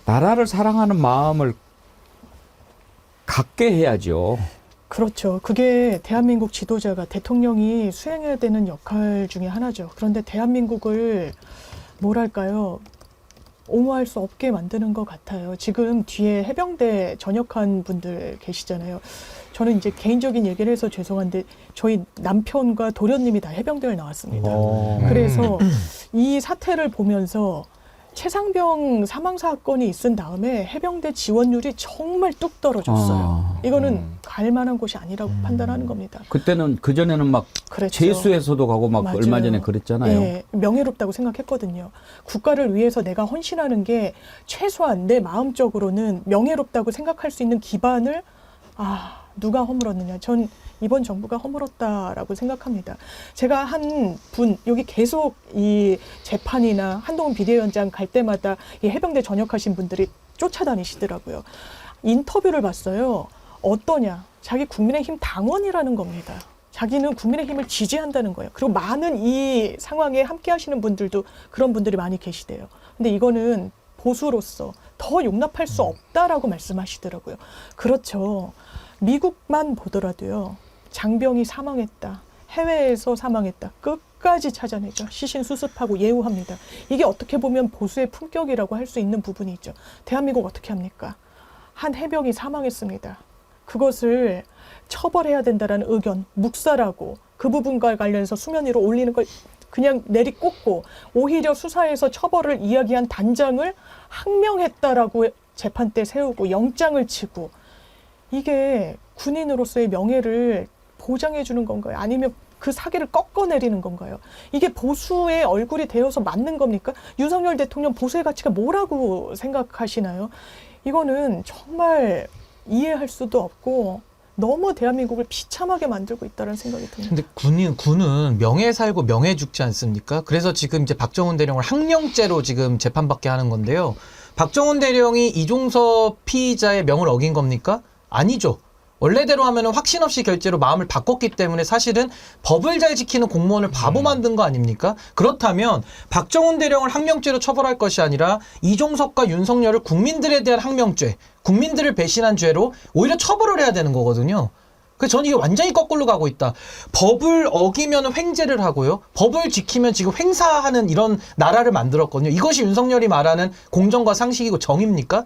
나라를 사랑하는 마음을 갖게 해야죠. 그렇죠. 그게 대한민국 지도자가 대통령이 수행해야 되는 역할 중에 하나죠. 그런데 대한민국을 뭐랄까요? 옹호할 수 없게 만드는 것 같아요. 지금 뒤에 해병대 전역한 분들 계시잖아요. 저는 이제 개인적인 얘기를 해서 죄송한데 저희 남편과 도련님이 다 해병대를 나왔습니다. 그래서 이 사태를 보면서 최상병 사망 사건이 있은 다음에 해병대 지원율이 정말 뚝 떨어졌어요. 이거는 갈 만한 곳이 아니라고 판단하는 겁니다. 그때는 그전에는 막 그렇죠. 재수에서도 가고 막 맞아요. 얼마 전에 그랬잖아요. 예, 명예롭다고 생각했거든요. 국가를 위해서 내가 헌신하는 게 최소한 내 마음적으로는 명예롭다고 생각할 수 있는 기반을 누가 허물었느냐. 전 이번 정부가 허물었다라고 생각합니다. 제가 한 분, 여기 계속 이 재판이나 한동훈 비대위원장 갈 때마다 이 해병대 전역하신 분들이 쫓아다니시더라고요. 인터뷰를 봤어요. 어떠냐. 자기 국민의힘 당원이라는 겁니다. 자기는 국민의힘을 지지한다는 거예요. 그리고 많은 이 상황에 함께 하시는 분들도 그런 분들이 많이 계시대요. 근데 이거는 보수로서 더 용납할 수 없다라고 말씀하시더라고요. 그렇죠. 미국만 보더라도요. 장병이 사망했다. 해외에서 사망했다. 끝까지 찾아내죠. 시신 수습하고 예우합니다. 이게 어떻게 보면 보수의 품격이라고 할 수 있는 부분이 있죠. 대한민국 어떻게 합니까? 한 해병이 사망했습니다. 그것을 처벌해야 된다라는 의견, 묵살하고 그 부분과 관련해서 수면 위로 올리는 걸 그냥 내리꽂고 오히려 수사에서 처벌을 이야기한 단장을 항명했다라고 재판 때 세우고 영장을 치고 이게 군인으로서의 명예를 보장해 주는 건가요? 아니면 그 사기를 꺾어내리는 건가요? 이게 보수의 얼굴이 되어서 맞는 겁니까? 윤석열 대통령 보수의 가치가 뭐라고 생각하시나요? 이거는 정말 이해할 수도 없고 너무 대한민국을 비참하게 만들고 있다는 생각이 듭니다. 근데 군은 명예 살고 명예 죽지 않습니까? 그래서 지금 이제 박정훈 대령을 항명죄로 지금 재판받게 하는 건데요. 박정훈 대령이 이종섭 피의자의 명을 어긴 겁니까? 아니죠. 원래대로 하면은 확신 없이 결재로 마음을 바꿨기 때문에 사실은 법을 잘 지키는 공무원을 바보 만든 거 아닙니까? 그렇다면 박정훈 대령을 항명죄로 처벌할 것이 아니라 이종섭과 윤석열을 국민들에 대한 항명죄, 국민들을 배신한 죄로 오히려 처벌을 해야 되는 거거든요. 그래서 저는 이게 완전히 거꾸로 가고 있다. 법을 어기면 횡재를 하고요. 법을 지키면 지금 횡사하는 이런 나라를 만들었거든요. 이것이 윤석열이 말하는 공정과 상식이고 정입니까?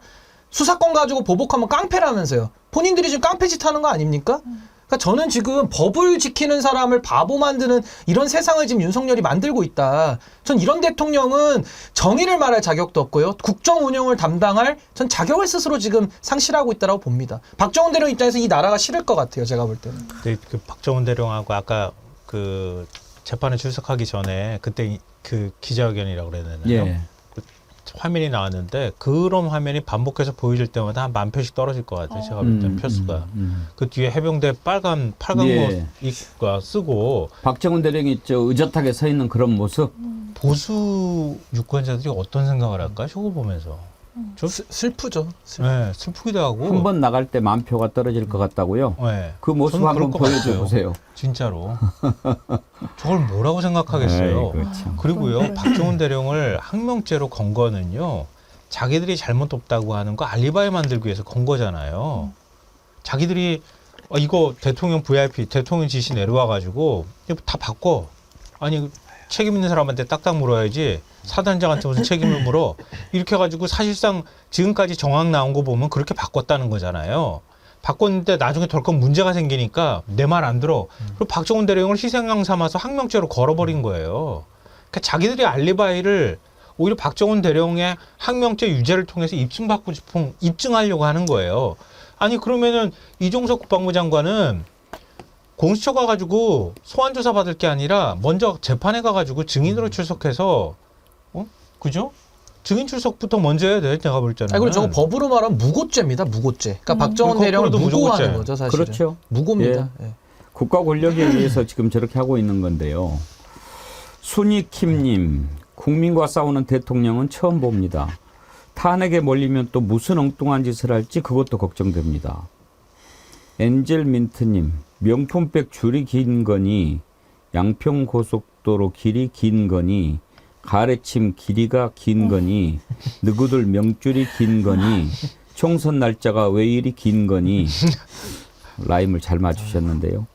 수사권 가지고 보복하면 깡패라면서요. 본인들이 지금 깡패짓 하는 거 아닙니까? 그러니까 저는 지금 법을 지키는 사람을 바보 만드는 이런 세상을 지금 윤석열이 만들고 있다. 전 이런 대통령은 정의를 말할 자격도 없고요. 국정 운영을 담당할 전 자격을 스스로 지금 상실하고 있다고 봅니다. 박정훈 대령 입장에서 이 나라가 싫을 것 같아요. 제가 볼 때는. 근데 그 박정훈 대령하고 아까 그 재판에 출석하기 전에 그때 그 기자회견이라고 그래야 되나요? 예. 화면이 나왔는데 그런 화면이 반복해서 보여줄 때마다 한 10,000표씩 떨어질 것 같아요. 제가 볼 때는 표수가. 그 뒤에 해병대 빨간 예. 옷 쓰고 박정훈 대령이 의젓하게 서 있는 그런 모습. 보수 유권자들이 어떤 생각을 할까? 저거 보면서. 좀 슬프죠. 네, 슬프기도 하고. 한 번 나갈 때 10,000표가 떨어질 것 같다고요? 네. 그 모습 한번 보여줘 보세요. 진짜로. 저걸 뭐라고 생각하겠어요. 그리고요, 박정훈 대령을 항명죄로 건 거는요, 자기들이 잘못 없다고 하는 거 알리바이 만들기 위해서 건 거잖아요. 자기들이 이거 대통령 VIP, 대통령 지시 내려와가지고 다 바꿔. 아니 책임 있는 사람한테 딱딱 물어야지 사단장한테 무슨 책임을 물어. 이렇게 해가지고 사실상 지금까지 정황 나온 거 보면 그렇게 바꿨다는 거잖아요. 바꿨는데 나중에 덜컥 문제가 생기니까 내 말 안 들어. 그리고 박정훈 대령을 희생양 삼아서 항명죄로 걸어버린 거예요. 그러니까 자기들이 알리바이를 오히려 박정훈 대령의 항명죄 유죄를 통해서 입증하려고 하는 거예요. 아니 그러면은 이종석 국방부 장관은 공수처 가가지고 소환조사 받을 게 아니라 먼저 재판에 가가지고 증인으로 출석해서 그죠? 증인 출석부터 먼저 해야 돼. 내가 볼 때는. 그리고 저거 법으로 말하면 무고죄입니다. 무고죄. 그러니까 박정훈 대령을 무고하는 거죠, 사실은. 그렇죠. 무고입니다. 예. 국가 권력에 의해서 지금 저렇게 하고 있는 건데요. 순이킴님, 국민과 싸우는 대통령은 처음 봅니다. 탄핵에 몰리면 또 무슨 엉뚱한 짓을 할지 그것도 걱정됩니다. 엔젤민트님, 명품백 줄이 긴 거니 양평고속도로 길이 긴 거니 가래침 길이가 긴 거니 누구들 명줄이 긴 거니 총선 날짜가 왜 이리 긴 거니 라임을 잘 맞추셨는데요.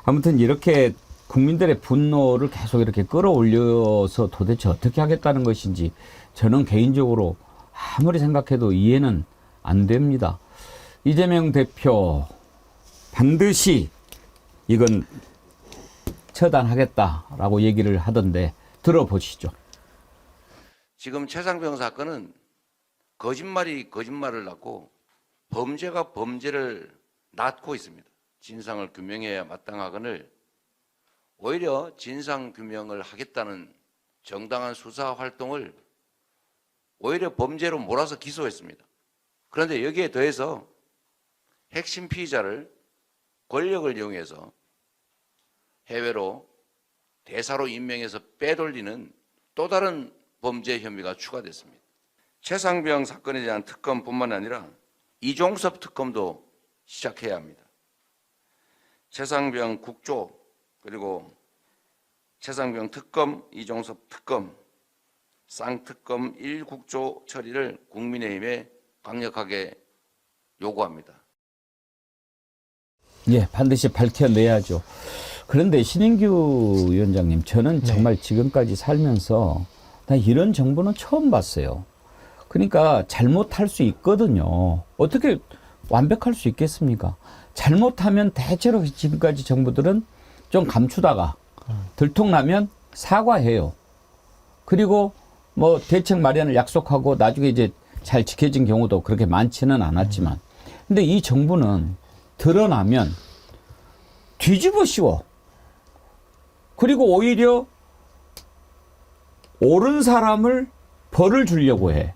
아무튼 이렇게 국민들의 분노를 계속 이렇게 끌어올려서 도대체 어떻게 하겠다는 것인지 저는 개인적으로 아무리 생각해도 이해는 안 됩니다. 이재명 대표 반드시 이건 처단하겠다라고 얘기를 하던데 들어보시죠. 지금 최상병 사건은 거짓말이 거짓말을 낳고 범죄가 범죄를 낳고 있습니다. 진상을 규명해야 마땅하거늘 오히려 진상 규명을 하겠다는 정당한 수사 활동을 오히려 범죄로 몰아서 기소했습니다. 그런데 여기에 더해서 핵심 피의자를 권력을 이용해서 해외로 대사로 임명해서 빼돌리는 또 다른 범죄 혐의가 추가됐습니다. 최상병 사건에 대한 특검뿐만 아니라 이종섭 특검도 시작해야 합니다. 최상병 국조 그리고 최상병 특검, 이종섭 특검, 쌍특검 1국조 처리를 국민의힘에 강력하게 요구합니다. 예, 반드시 밝혀내야죠. 그런데 신인규 위원장님, 저는 정말 지금까지 살면서 나 이런 정부는 처음 봤어요. 그러니까 잘못할 수 있거든요. 어떻게 완벽할 수 있겠습니까? 잘못하면 대체로 지금까지 정부들은 좀 감추다가 들통나면 사과해요. 그리고 뭐 대책 마련을 약속하고 나중에 이제 잘 지켜진 경우도 그렇게 많지는 않았지만, 근데 이 정부는 드러나면 뒤집어 씌워. 그리고 오히려 옳은 사람을 벌을 주려고 해.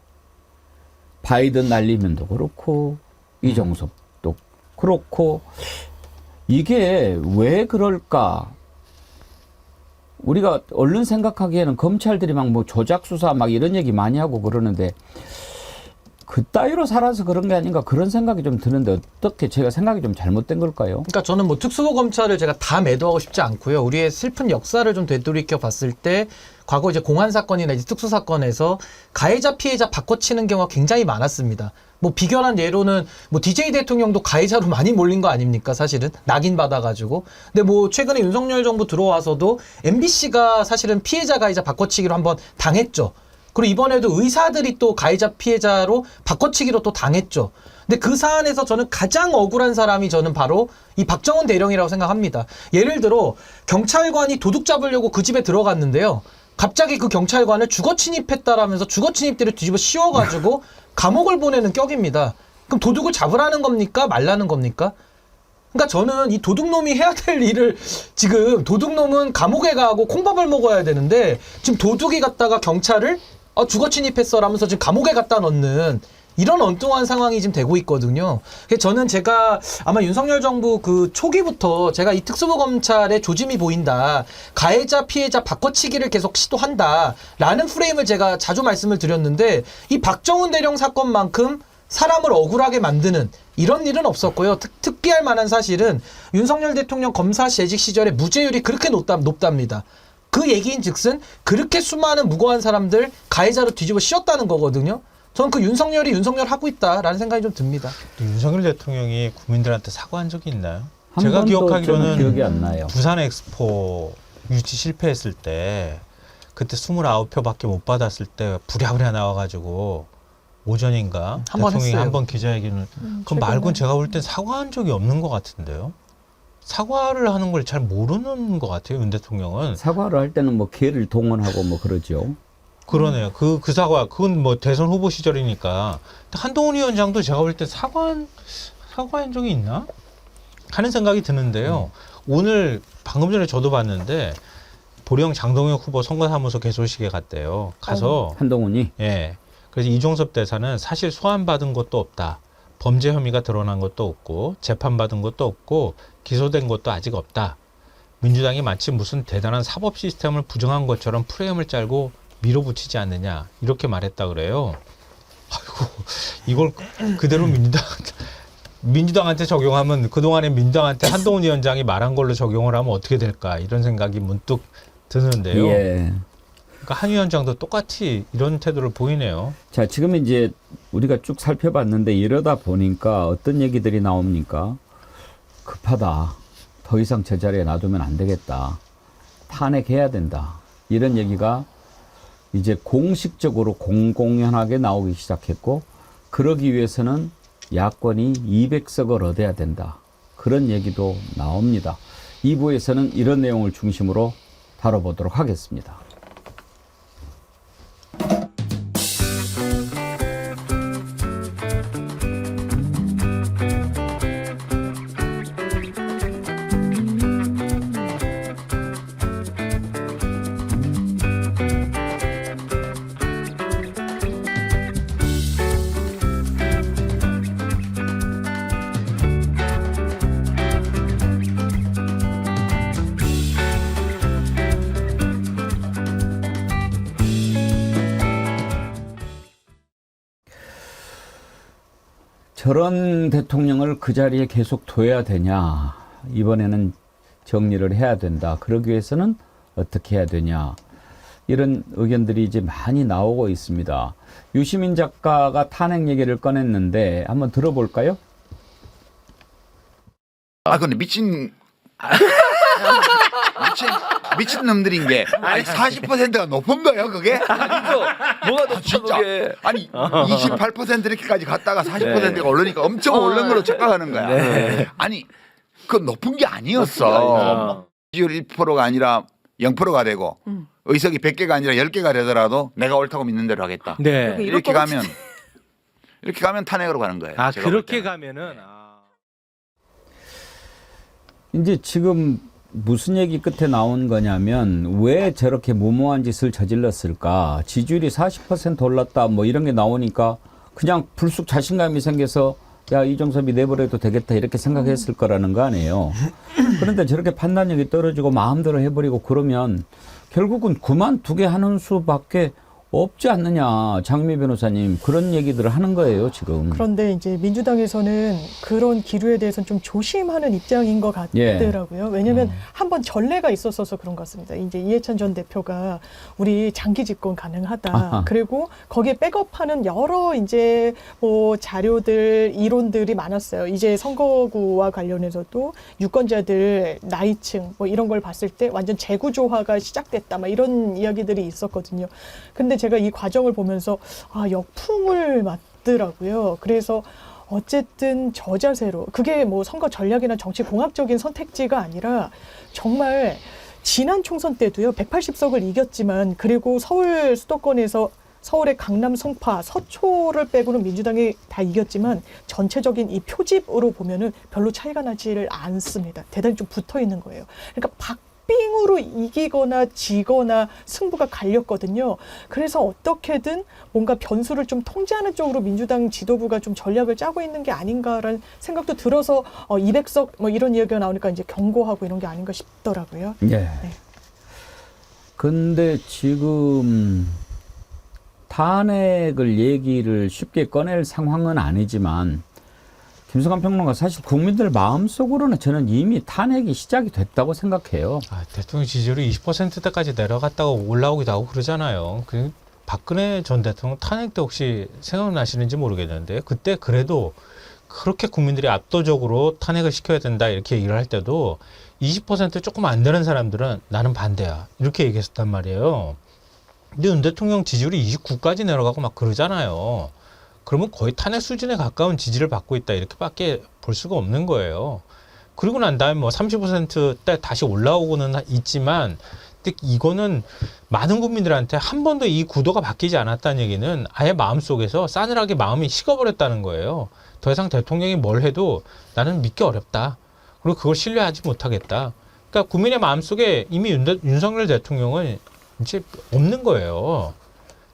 바이든 날리면도 그렇고 이종섭도 그렇고 이게 왜 그럴까? 우리가 얼른 생각하기에는 검찰들이 막 뭐 조작 수사 막 이런 얘기 많이 하고 그러는데 그따위로 살아서 그런 게 아닌가 그런 생각이 좀 드는데 어떻게 제가 생각이 좀 잘못된 걸까요? 그러니까 저는 뭐 특수부 검찰을 제가 다 매도하고 싶지 않고요. 우리의 슬픈 역사를 좀 되돌이켜 봤을 때 과거 이제 공안 사건이나 이제 특수 사건에서 가해자 피해자 바꿔치는 경우가 굉장히 많았습니다. 뭐 비견한 예로는 뭐 DJ 대통령도 가해자로 많이 몰린 거 아닙니까? 사실은 낙인 받아가지고. 근데 뭐 최근에 윤석열 정부 들어와서도 MBC가 사실은 피해자 가해자 바꿔치기로 한번 당했죠. 그리고 이번에도 의사들이 또 가해자 피해자로 바꿔치기로 또 당했죠. 근데 그 사안에서 저는 가장 억울한 사람이 저는 바로 이 박정훈 대령이라고 생각합니다. 예를 들어 경찰관이 도둑 잡으려고 그 집에 들어갔는데요. 갑자기 그 경찰관을 주거 침입했다라면서 주거 침입들을 뒤집어 씌워가지고 감옥을 보내는 격입니다. 그럼 도둑을 잡으라는 겁니까? 말라는 겁니까? 그러니까 저는 이 도둑놈이 해야 될 일을 지금 도둑놈은 감옥에 가고 콩밥을 먹어야 되는데 지금 도둑이 갔다가 경찰을 주거 침입했어라면서 지금 감옥에 갖다 넣는 이런 엉뚱한 상황이 지금 되고 있거든요. 그래서 저는 제가 아마 윤석열 정부 그 초기부터 제가 이 특수부 검찰의 조짐이 보인다. 가해자 피해자 바꿔치기를 계속 시도한다라는 프레임을 제가 자주 말씀을 드렸는데 이 박정훈 대령 사건만큼 사람을 억울하게 만드는 이런 일은 없었고요. 특기할 만한 사실은 윤석열 대통령 검사 재직 시절에 무죄율이 그렇게 높답니다. 그 얘기인 즉슨 그렇게 수많은 무고한 사람들 가해자로 뒤집어 씌웠다는 거거든요. 저는 그 윤석열이 윤석열 하고 있다라는 생각이 좀 듭니다. 윤석열 대통령이 국민들한테 사과한 적이 있나요? 한 제가 번도 기억하기로는 기억이 안 나요. 부산 엑스포 유치 실패했을 때 그때 29표밖에 못 받았을 때 부랴부랴 나와가지고 오전인가 한번 대통령이 했어요. 한번 기자회견을 그 말고는 제가 볼 땐 사과한 적이 없는 것 같은데요. 사과를 하는 걸 잘 모르는 것 같아요. 윤 대통령은. 사과를 할 때는 뭐 개를 동원하고 뭐 그러죠. 그러네요. 그 사과 그건 뭐 대선 후보 시절이니까. 한동훈 위원장도 제가 볼 때 사과한 적이 있나 하는 생각이 드는데요. 오늘 방금 전에 저도 봤는데 보령 장동혁 후보 선거사무소 개소식에 갔대요. 가서 한동훈이. 예. 그래서 이종섭 대사는 사실 소환받은 것도 없다. 범죄 혐의가 드러난 것도 없고 재판받은 것도 없고 기소된 것도 아직 없다. 민주당이 마치 무슨 대단한 사법 시스템을 부정한 것처럼 프레임을 짤고 밀어붙이지 않느냐 이렇게 말했다 그래요. 아이고 이걸 그대로 민주당한테 적용하면 그동안에 민주당한테 한동훈 위원장이 말한 걸로 적용을 하면 어떻게 될까 이런 생각이 문득 드는데요. 예. 그러니까 한 위원장도 똑같이 이런 태도를 보이네요. 자, 지금 이제 우리가 쭉 살펴봤는데 이러다 보니까 어떤 얘기들이 나옵니까? 급하다. 더 이상 제자리에 놔두면 안 되겠다. 탄핵해야 된다. 이런 얘기가 이제 공식적으로 공공연하게 나오기 시작했고, 그러기 위해서는 야권이 200석을 얻어야 된다. 그런 얘기도 나옵니다. 2부에서는 이런 내용을 중심으로 다뤄보도록 하겠습니다. 저런 대통령을 그 자리에 계속 둬야 되냐, 이번에는 정리를 해야 된다. 그러기 위해서는 어떻게 해야 되냐, 이런 의견들이 이제 많이 나오고 있습니다. 유시민 작가가 탄핵 얘기를 꺼냈는데 한번 들어볼까요? 근데 미친 놈들인 게, 아니 40%가 높은 거예요, 그게? 아니죠. 뭐가 높아, 진짜. 그게. 아니 28% 이렇게까지 갔다가 40%가 오르니까 엄청 오른 걸로 착각하는 거야. 네. 아니 그 높은 게 아니었어. 지지율 1%가 아니라 0%가 되고 의석이 100개가 아니라 10개가 되더라도 내가 옳다고 믿는 대로 하겠다. 네. 이렇게 가면 탄핵으로 가는 거예요. 아, 제가 볼 그렇게 때는. 가면은 이제 지금 무슨 얘기 끝에 나온 거냐면, 왜 저렇게 무모한 짓을 저질렀을까? 지지율이 40% 올랐다 뭐 이런 게 나오니까 그냥 불쑥 자신감이 생겨서 야, 이종섭이 내버려도 되겠다 이렇게 생각했을 거라는 거 아니에요. 그런데 저렇게 판단력이 떨어지고 마음대로 해버리고 그러면 결국은 그만두게 하는 수밖에 없지 않느냐, 장미 변호사님, 그런 얘기들을 하는 거예요 지금. 그런데 이제 민주당에서는 그런 기류에 대해서는 좀 조심하는 입장인 것 같더라고요. 왜냐하면 한번 전례가 있었어서 그런 것 같습니다. 이제 이해찬 전 대표가 우리 장기 집권 가능하다. 아하. 그리고 거기에 백업하는 여러 이제 뭐 자료들, 이론들이 많았어요. 이제 선거구와 관련해서도 유권자들 나이층 뭐 이런 걸 봤을 때 완전 재구조화가 시작됐다. 막 이런 이야기들이 있었거든요. 근데 제가 이 과정을 보면서 역풍을 맞더라고요. 그래서 어쨌든 저 자세로, 그게 뭐 선거 전략이나 정치 공학적인 선택지가 아니라 정말 지난 총선 때도요, 180석을 이겼지만, 그리고 서울 수도권에서 서울의 강남, 송파, 서초를 빼고는 민주당이 다 이겼지만 전체적인 이 표집으로 보면은 별로 차이가 나지를 않습니다. 대단히 좀 붙어 있는 거예요. 그러니까 빙으로 이기거나 지거나 승부가 갈렸거든요. 그래서 어떻게든 뭔가 변수를 좀 통제하는 쪽으로 민주당 지도부가 좀 전략을 짜고 있는 게 아닌가라는 생각도 들어서 200석 뭐 이런 이야기가 나오니까 이제 경고하고 이런 게 아닌가 싶더라고요. 예. 네. 근데 지금 탄핵을 얘기를 쉽게 꺼낼 상황은 아니지만, 김성환 평론가, 사실 국민들 마음속으로는 저는 이미 탄핵이 시작이 됐다고 생각해요. 대통령 지지율이 20%대까지 내려갔다고 올라오기도 하고 그러잖아요. 그 박근혜 전 대통령 탄핵 때 혹시 생각나시는지 모르겠는데, 그때 그래도 그렇게 국민들이 압도적으로 탄핵을 시켜야 된다 이렇게 얘기를 할 때도 20% 조금 안 되는 사람들은 나는 반대야 이렇게 얘기했었단 말이에요. 근데 윤 대통령 지지율이 29까지 내려가고 막 그러잖아요. 그러면 거의 탄핵 수준에 가까운 지지를 받고 있다 이렇게밖에 볼 수가 없는 거예요. 그리고 난 다음에 뭐 30%대 다시 올라오고는 있지만 근데 이거는 많은 국민들한테 한 번도 이 구도가 바뀌지 않았다는 얘기는 아예 마음속에서 싸늘하게 마음이 식어버렸다는 거예요. 더 이상 대통령이 뭘 해도 나는 믿기 어렵다. 그리고 그걸 신뢰하지 못하겠다. 그러니까 국민의 마음속에 이미 윤석열 대통령은 이제 없는 거예요.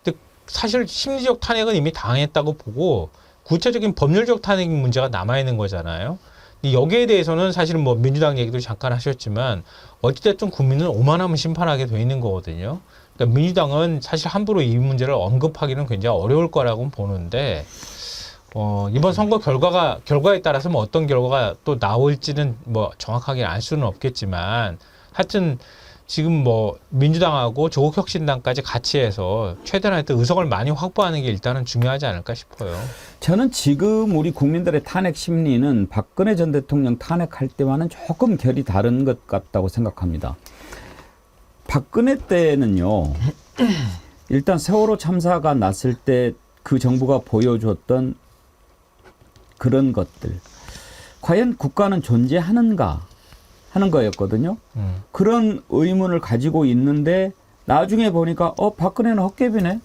근데 사실 심리적 탄핵은 이미 당했다고 보고 구체적인 법률적 탄핵 문제가 남아있는 거잖아요. 여기에 대해서는 사실은 뭐 민주당 얘기도 잠깐 하셨지만 어찌됐든 국민은 오만하면 심판하게 돼 있는 거거든요. 그러니까 민주당은 사실 함부로 이 문제를 언급하기는 굉장히 어려울 거라고 보는데 이번 선거 결과에 따라서 뭐 어떤 결과가 또 나올지는 뭐 정확하게 알 수는 없겠지만 하여튼 지금 뭐 민주당하고 조국혁신당까지 같이 해서 최대한 의석을 많이 확보하는 게 일단은 중요하지 않을까 싶어요. 저는 지금 우리 국민들의 탄핵 심리는 박근혜 전 대통령 탄핵할 때와는 조금 결이 다른 것 같다고 생각합니다. 박근혜 때는요. 일단 세월호 참사가 났을 때 그 정부가 보여줬던 그런 것들. 과연 국가는 존재하는가 하는 거였거든요. 그런 의문을 가지고 있는데 나중에 보니까 박근혜는 헛개비네.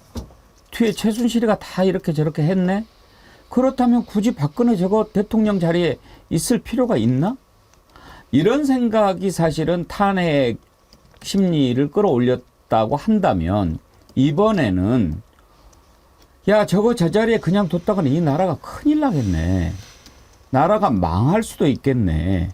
뒤에 최순실이가 다 이렇게 저렇게 했네. 그렇다면 굳이 박근혜 저거 대통령 자리에 있을 필요가 있나? 이런 생각이 사실은 탄핵 심리를 끌어올렸다고 한다면 이번에는 야 저거 저 자리에 그냥 뒀다가는 이 나라가 큰일 나겠네. 나라가 망할 수도 있겠네.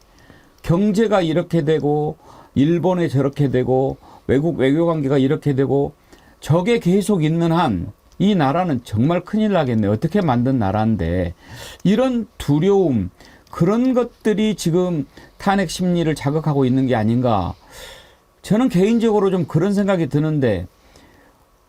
경제가 이렇게 되고 일본에 저렇게 되고 외국 외교관계가 이렇게 되고 저게 계속 있는 한 이 나라는 정말 큰일 나겠네. 어떻게 만든 나라인데 이런 두려움 그런 것들이 지금 탄핵 심리를 자극하고 있는 게 아닌가. 저는 개인적으로 좀 그런 생각이 드는데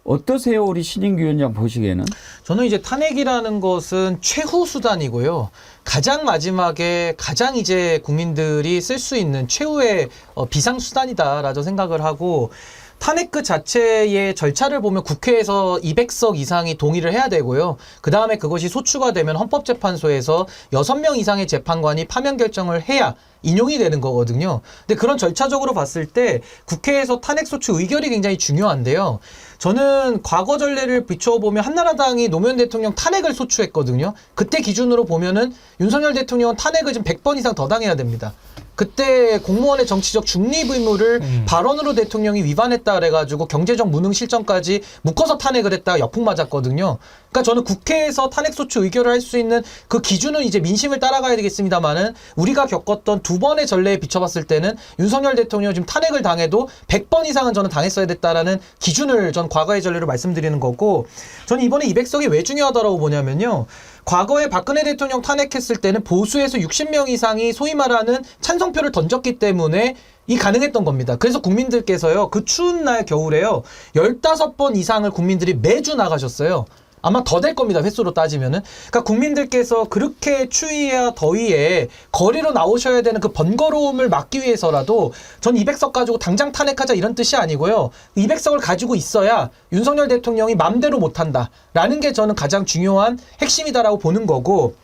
어떠세요? 우리 신인규 위원장 보시기에는? 저는 이제 탄핵이라는 것은 최후 수단이고요. 가장 마지막에 가장 이제 국민들이 쓸 수 있는 최후의 비상 수단이다라고 생각을 하고 탄핵 그 자체의 절차를 보면 국회에서 200석 이상이 동의를 해야 되고요. 그 다음에 그것이 소추가 되면 헌법재판소에서 6명 이상의 재판관이 파면 결정을 해야 인용이 되는 거거든요. 근데 그런 절차적으로 봤을 때 국회에서 탄핵소추 의결이 굉장히 중요한데요. 저는 과거 전례를 비춰보면 한나라당이 노무현 대통령 탄핵을 소추했거든요. 그때 기준으로 보면은 윤석열 대통령은 탄핵을 지금 100번 이상 더 당해야 됩니다. 그때 공무원의 정치적 중립 의무를 발언으로 대통령이 위반했다 그래가지고 경제적 무능 실정까지 묶어서 탄핵을 했다가 역풍 맞았거든요. 그러니까 저는 국회에서 탄핵소추 의결을 할 수 있는 그 기준은 이제 민심을 따라가야 되겠습니다만은 우리가 겪었던 두 번의 전례에 비춰봤을 때는 윤석열 대통령 지금 탄핵을 당해도 100번 이상은 저는 당했어야 됐다라는 기준을 전 과거의 전례로 말씀드리는 거고 저는 이번에 200석이 왜 중요하다고 보냐면요. 과거에 박근혜 대통령 탄핵했을 때는 보수에서 60명 이상이 소위 말하는 찬성표를 던졌기 때문에 이 가능했던 겁니다. 그래서 국민들께서요. 그 추운 날 겨울에요. 15번 이상을 국민들이 매주 나가셨어요. 아마 더 될 겁니다. 횟수로 따지면은. 그러니까 국민들께서 그렇게 추위와 더위에 거리로 나오셔야 되는 그 번거로움을 막기 위해서라도 전 200석 가지고 당장 탄핵하자 이런 뜻이 아니고요. 200석을 가지고 있어야 윤석열 대통령이 맘대로 못한다. 라는 게 저는 가장 중요한 핵심이다라고 보는 거고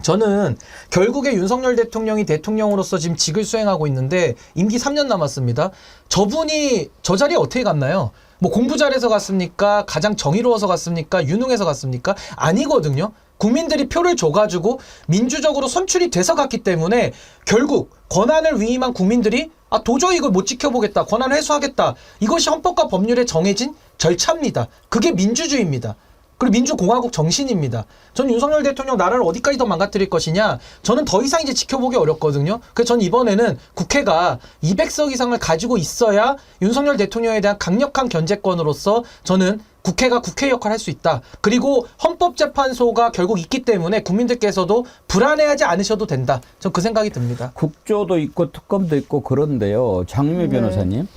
저는 결국에 윤석열 대통령이 대통령으로서 지금 직을 수행하고 있는데 임기 3년 남았습니다. 저분이 저 자리에 어떻게 갔나요? 뭐 공부 잘해서 갔습니까? 가장 정의로워서 갔습니까? 유능해서 갔습니까? 아니거든요. 국민들이 표를 줘가지고 민주적으로 선출이 돼서 갔기 때문에 결국 권한을 위임한 국민들이 도저히 이걸 못 지켜보겠다. 권한을 회수하겠다. 이것이 헌법과 법률에 정해진 절차입니다. 그게 민주주의입니다. 그리고 민주공화국 정신입니다. 저는 윤석열 대통령 나라를 어디까지 더 망가뜨릴 것이냐. 저는 더 이상 이제 지켜보기 어렵거든요. 그래서 저는 이번에는 국회가 200석 이상을 가지고 있어야 윤석열 대통령에 대한 강력한 견제권으로서 저는 국회가 국회 역할을 할 수 있다. 그리고 헌법재판소가 결국 있기 때문에 국민들께서도 불안해하지 않으셔도 된다. 전 그 생각이 듭니다. 국조도 있고 특검도 있고 그런데요. 장유미 변호사님.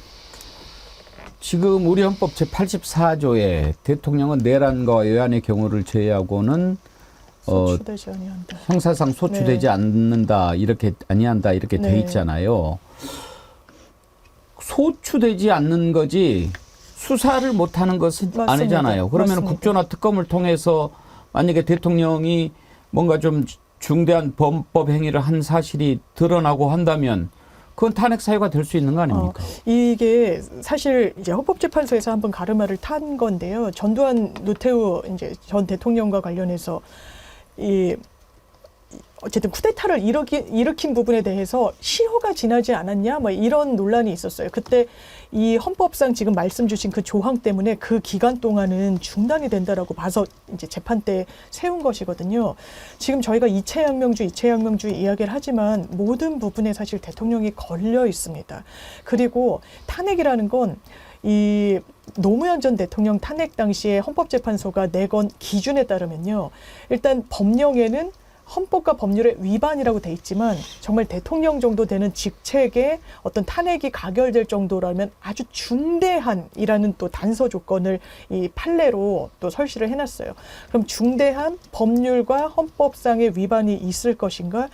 지금 우리 헌법 제84조에 대통령은 내란과 외환의 경우를 제외하고는 소추되지 아니한다. 형사상 소추되지 않는다 이렇게 아니한다 이렇게 돼 네. 있잖아요. 소추되지 않는 거지 수사를 못하는 것은 맞습니다. 아니잖아요. 그러면 맞습니다. 국조나 특검을 통해서 만약에 대통령이 뭔가 좀 중대한 범법 행위를 한 사실이 드러나고 한다면 그건 탄핵 사유가 될 수 있는 거 아닙니까? 이게 사실 이제 헌법재판소에서 한번 가르마를 탄 건데요. 전두환 노태우 이제 전 대통령과 관련해서 어쨌든 쿠데타를 일으킨 부분에 대해서 시효가 지나지 않았냐 뭐 이런 논란이 있었어요. 그때 이 헌법상 지금 말씀 주신 그 조항 때문에 그 기간 동안은 중단이 된다라고 봐서 이제 재판 때 세운 것이거든요. 지금 저희가 이채양명주 이야기를 하지만 모든 부분에 사실 대통령이 걸려 있습니다. 그리고 탄핵이라는 건 이 노무현 전 대통령 탄핵 당시에 헌법재판소가 내건 기준에 따르면요. 일단 법령에는 헌법과 법률의 위반이라고 돼 있지만 정말 대통령 정도 되는 직책에 어떤 탄핵이 가결될 정도라면 아주 중대한이라는 또 단서 조건을 이 판례로 또 설시를 해놨어요. 그럼 중대한 법률과 헌법상의 위반이 있을 것인가?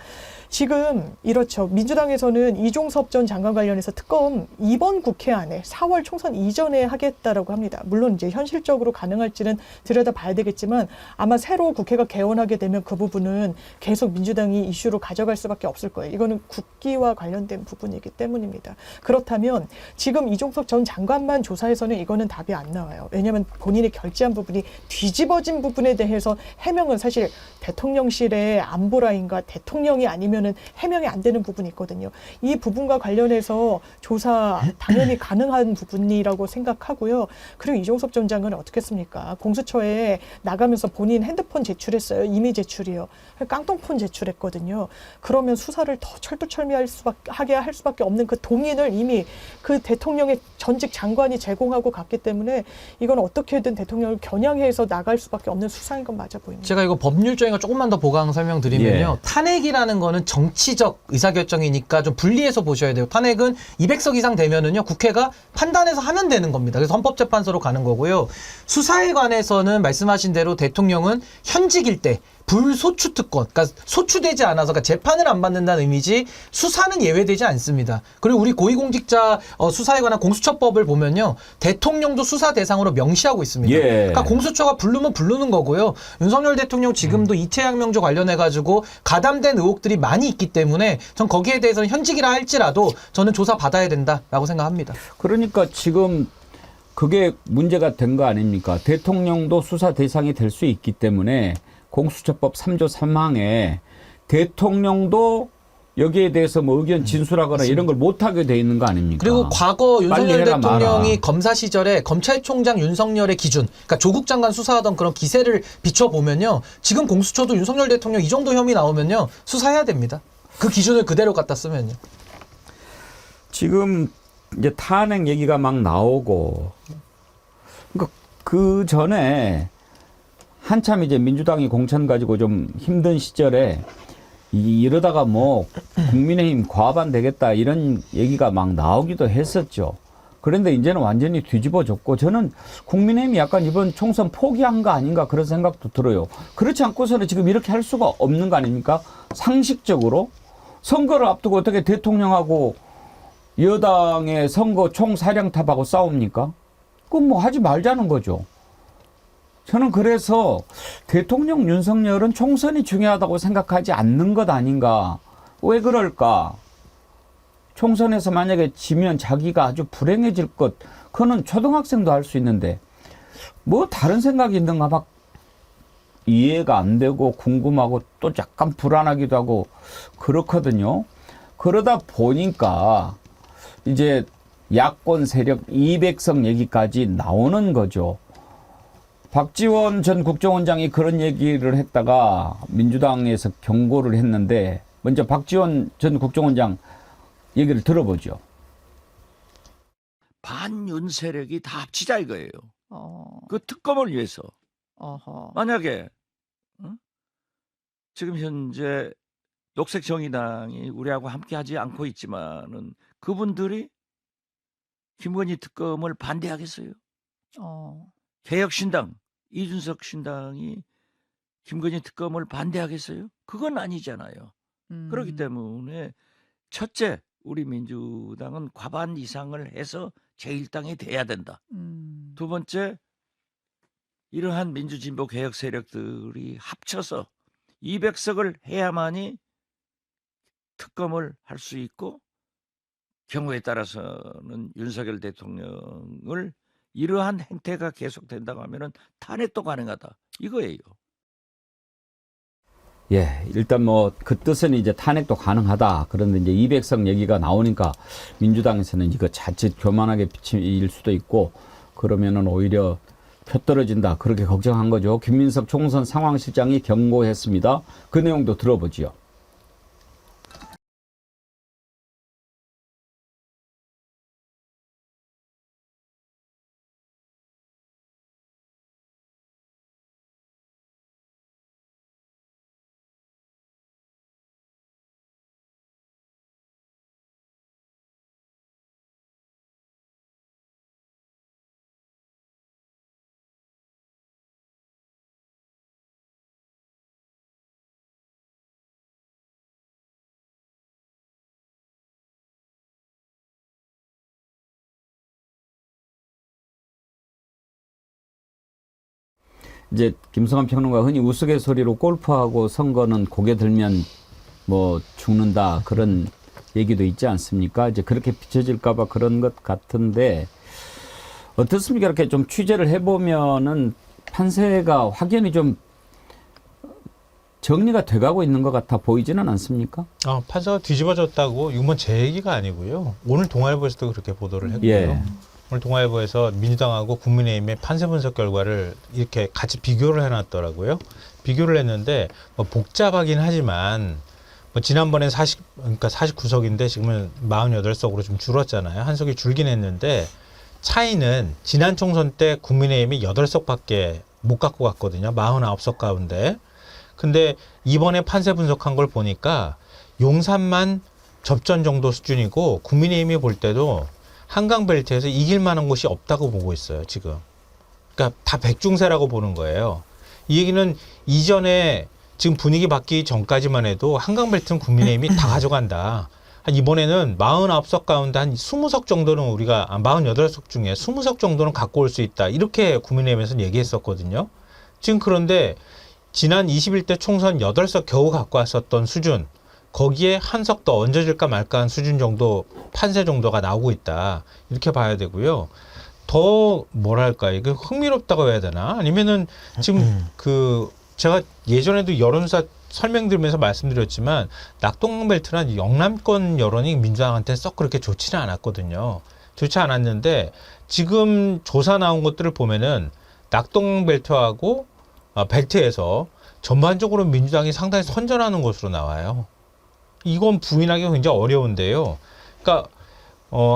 지금 이렇죠. 민주당에서는 이종섭 전 장관 관련해서 특검 이번 국회 안에 4월 총선 이전에 하겠다라고 합니다. 물론 이제 현실적으로 가능할지는 들여다봐야 되겠지만 아마 새로 국회가 개원하게 되면 그 부분은 계속 민주당이 이슈로 가져갈 수밖에 없을 거예요. 이거는 국기와 관련된 부분이기 때문입니다. 그렇다면 지금 이종섭 전 장관만 조사해서는 이거는 답이 안 나와요. 왜냐하면 본인이 결재한 부분이 뒤집어진 부분에 대해서 해명은 사실 대통령실의 안보라인가 대통령이 아니면은 해명이 안 되는 부분이 있거든요. 이 부분과 관련해서 조사 당연히 가능한 부분이라고 생각하고요. 그리고 이종섭 전 장관은 어떻겠습니까? 공수처에 나가면서 본인 핸드폰 제출했어요. 이미 제출이요. 깡통폰 제출했거든요. 그러면 수사를 더 철두철미하게 할 수밖에 없는 그 동인을 이미 그 대통령의 전직 장관이 제공하고 갔기 때문에 이건 어떻게든 대통령을 겨냥해서 나갈 수밖에 없는 수사인 건 맞아 보입니다. 제가 이거 법률적인 거 조금만 더 보강 설명드리면요. 예. 탄핵이라는 거는 정치적 의사결정이니까 좀 분리해서 보셔야 돼요. 탄핵은 200석 이상 되면은요, 국회가 판단해서 하면 되는 겁니다. 그래서 헌법재판소로 가는 거고요. 수사에 관해서는 말씀하신 대로 대통령은 현직일 때 불소추 특권, 그러니까 소추되지 않아서 그러니까 재판을 안 받는다는 의미지 수사는 예외되지 않습니다. 그리고 우리 고위공직자 수사에 관한 공수처법을 보면요, 대통령도 수사 대상으로 명시하고 있습니다. 예. 그러니까 공수처가 부르면 부르는 거고요. 윤석열 대통령 지금도 이채양명주 관련해가지고 가담된 의혹들이 많이 있기 때문에 전 거기에 대해서는 현직이라 할지라도 저는 조사 받아야 된다라고 생각합니다. 그러니까 지금 그게 문제가 된 거 아닙니까? 대통령도 수사 대상이 될 수 있기 때문에 공수처법 3조 3항에 대통령도 여기에 대해서 뭐 의견 진술하거나 이런 걸 못하게 돼 있는 거 아닙니까? 그리고 과거 윤석열 빨리 해라 대통령이 마라. 검사 시절에 검찰총장 윤석열의 기준, 그러니까 조국 장관 수사하던 그런 기세를 비춰보면요, 지금 공수처도 윤석열 대통령 이 정도 혐의 나오면요 수사해야 됩니다. 그 기준을 그대로 갖다 쓰면요. 지금 이제 탄핵 얘기가 막 나오고, 그러니까 그 전에 한참 이제 민주당이 공천 가지고 좀 힘든 시절에 이러다가 뭐 국민의힘 과반 되겠다 이런 얘기가 막 나오기도 했었죠. 그런데 이제는 완전히 뒤집어졌고, 저는 국민의힘이 약간 이번 총선 포기한 거 아닌가 그런 생각도 들어요. 그렇지 않고서는 지금 이렇게 할 수가 없는 거 아닙니까? 상식적으로 선거를 앞두고 어떻게 대통령하고 여당의 선거 총사령탑하고 싸웁니까? 그건 뭐 하지 말자는 거죠. 저는 그래서 대통령 윤석열은 총선이 중요하다고 생각하지 않는 것 아닌가. 왜 그럴까? 총선에서 만약에 지면 자기가 아주 불행해질 것, 그거는 초등학생도 할 수 있는데 뭐 다른 생각이 있는가 막 이해가 안 되고 궁금하고 또 약간 불안하기도 하고 그렇거든요. 그러다 보니까 이제 야권 세력 200석 얘기까지 나오는 거죠. 박지원 전 국정원장이 그런 얘기를 했다가 민주당에서 경고를 했는데, 먼저 박지원 전 국정원장 얘기를 들어보죠. 반윤 세력이 다 합치자 이거예요. 그 특검을 위해서. 만약에 지금 현재 녹색정의당이 우리하고 함께하지 않고 있지만은 그분들이 김건희 특검을 반대하겠어요. 개혁신당, 이준석 신당이 김건희 특검을 반대하겠어요? 그건 아니잖아요. 그렇기 때문에 첫째, 우리 민주당은 과반 이상을 해서 제1당이 돼야 된다. 두 번째, 이러한 민주진보 개혁 세력들이 합쳐서 200석을 해야만이 특검을 할 수 있고 경우에 따라서는 윤석열 대통령을 이러한 행태가 계속된다고 하면은 탄핵도 가능하다. 이거예요. 예, 일단 뭐 그 뜻은 이제 탄핵도 가능하다. 그런데 이제 200석 얘기가 나오니까 민주당에서는 이거 자칫 교만하게 비칠 수도 있고 그러면은 오히려 표 떨어진다. 그렇게 걱정한 거죠. 김민석 총선 상황실장이 경고했습니다. 그 내용도 들어보지요. 이제 김성환 평론가 흔히 우스갯소리로 골프하고 선거는 고개 들면 뭐 죽는다 그런 얘기도 있지 않습니까? 이제 그렇게 비춰질까봐 그런 것 같은데 어떻습니까? 이렇게 좀 취재를 해보면은 판세가 확연히 좀 정리가 돼가고 있는 것 같아 보이지는 않습니까? 판세가 뒤집어졌다고 이건 제 얘기가 아니고요. 오늘 동아일보에서도 그렇게 보도를 했고요. 예. 오늘 동아일보에서 민주당하고 국민의힘의 판세 분석 결과를 이렇게 같이 비교를 해놨더라고요. 비교를 했는데 뭐 복잡하긴 하지만 뭐 지난번에 49석인데 지금은 48석으로 좀 줄었잖아요. 한 석이 줄긴 했는데 차이는 지난 총선 때 국민의힘이 8석밖에 못 갖고 갔거든요. 49석 가운데. 근데 이번에 판세 분석한 걸 보니까 용산만 접전 정도 수준이고 국민의힘이 볼 때도 한강벨트에서 이길 만한 곳이 없다고 보고 있어요, 지금. 그러니까 다 백중세라고 보는 거예요. 이 얘기는 이전에 지금 분위기 바뀌기 전까지만 해도 한강벨트는 국민의힘이 다 가져간다. 이번에는 49석 가운데 한 20석 정도는 우리가 48석 중에 20석 정도는 갖고 올 수 있다. 이렇게 국민의힘에서는 얘기했었거든요. 지금 그런데 지난 21대 총선 8석 겨우 갖고 왔었던 수준, 거기에 한 석 더 얹어질까 말까 한 수준 정도, 판세 정도가 나오고 있다. 이렇게 봐야 되고요. 더 뭐랄까, 이게 흥미롭다고 해야 되나? 아니면은 지금 제가 예전에도 여론조사 설명드리면서 말씀드렸지만 낙동강벨트나 영남권 여론이 민주당한테 썩 그렇게 좋지는 않았거든요. 좋지 않았는데 지금 조사 나온 것들을 보면은 낙동강벨트하고 벨트에서 전반적으로 민주당이 상당히 선전하는 것으로 나와요. 이건 부인하기가 굉장히 어려운데요. 그러니까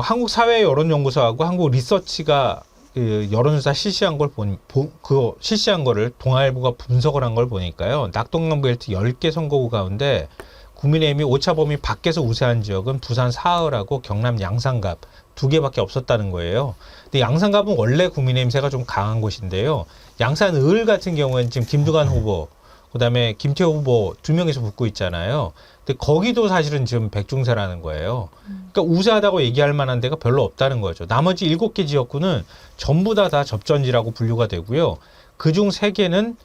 한국사회여론연구소하고 한국리서치가 그 여론조사 실시한 걸 실시한 거를 동아일보가 분석을 한 걸 보니까요. 낙동강벨트 10개 선거구 가운데 국민의힘이 오차 범위 밖에서 우세한 지역은 부산 사흘하고 경남 양산갑 2개밖에 없었다는 거예요. 근데 양산갑은 원래 국민의힘 세가 좀 강한 곳인데요. 양산을 같은 경우에는 지금 김두관 후보, 그다음에 김태호 후보 2명이서 붙고 있잖아요. 근데 거기도 사실은 지금 백중세라는 거예요. 그러니까 우세하다고 얘기할 만한 데가 별로 없다는 거죠. 나머지 7개 지역구는 전부 다 접전지라고 분류가 되고요. 그중 3개는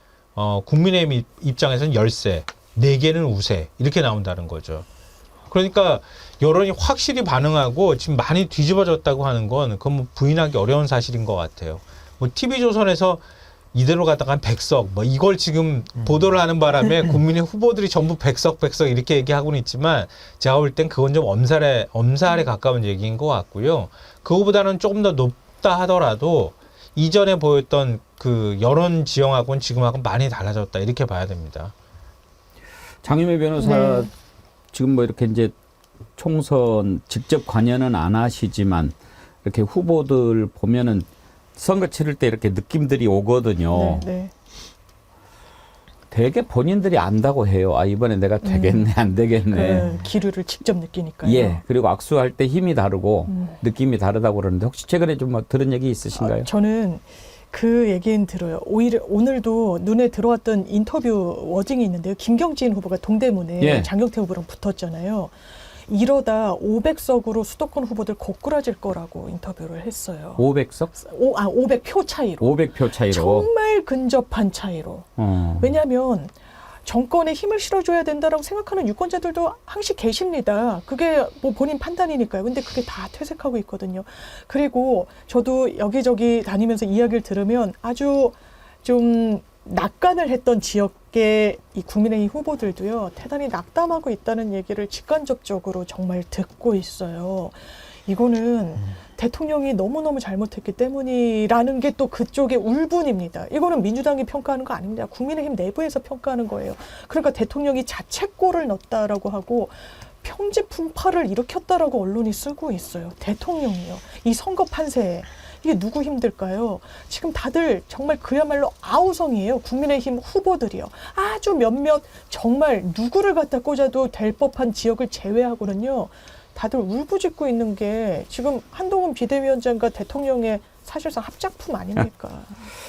국민의힘 입장에서는 열세, 4개는 우세 이렇게 나온다는 거죠. 그러니까 여론이 확실히 반응하고 지금 많이 뒤집어졌다고 하는 건 그건 뭐 부인하기 어려운 사실인 것 같아요. 뭐 TV조선에서 이대로 가다가 한 100석, 뭐 이걸 지금 보도를 하는 바람에 국민의 후보들이 전부 100석 이렇게 얘기하고는 있지만 제가 볼 땐 그건 좀 엄살에 가까운 얘기인 것 같고요. 그거보다는 조금 더 높다 하더라도 이전에 보였던 그 여론 지형하고는 지금하고는 많이 달라졌다 이렇게 봐야 됩니다. 장유미 변호사 네. 지금 뭐 이렇게 이제 총선 직접 관여는 안 하시지만 이렇게 후보들 보면은 선거 치를 때 이렇게 느낌들이 오거든요. 네, 네. 되게 본인들이 안다고 해요. 아, 이번에 내가 되겠네, 안 되겠네. 그 기류를 직접 느끼니까요. 예. 그리고 악수할 때 힘이 다르고 느낌이 다르다고 그러는데 혹시 최근에 좀 뭐 들은 얘기 있으신가요? 저는 그 얘기는 들어요. 오히려 오늘도 눈에 들어왔던 인터뷰 워딩이 있는데요. 김경진 후보가 동대문에 예. 장경태 후보랑 붙었잖아요. 이러다 500석으로 수도권 후보들 고꾸라질 거라고 인터뷰를 했어요. 500석? 500표 차이로. 500표 차이로. 정말 근접한 차이로. 왜냐하면 정권에 힘을 실어줘야 된다라고 생각하는 유권자들도 항시 계십니다. 그게 뭐 본인 판단이니까요. 근데 그게 다 퇴색하고 있거든요. 그리고 저도 여기저기 다니면서 이야기를 들으면 아주 좀 낙관을 했던 지역의 이 국민의힘 후보들도요, 대단히 낙담하고 있다는 얘기를 직간접적으로 정말 듣고 있어요. 이거는 대통령이 너무너무 잘못했기 때문이라는 게 또 그쪽의 울분입니다. 이거는 민주당이 평가하는 거 아닙니다. 국민의힘 내부에서 평가하는 거예요. 그러니까 대통령이 자책골을 넣었다라고 하고 평지 풍파를 일으켰다라고 언론이 쓰고 있어요. 대통령이요. 이 선거 판세에. 이게 누구 힘들까요? 지금 다들 정말 그야말로 아우성이에요. 국민의힘 후보들이요. 아주 몇몇 정말 누구를 갖다 꽂아도 될 법한 지역을 제외하고는요. 다들 울부짖고 있는 게 지금 한동훈 비대위원장과 대통령의 사실상 합작품 아닙니까?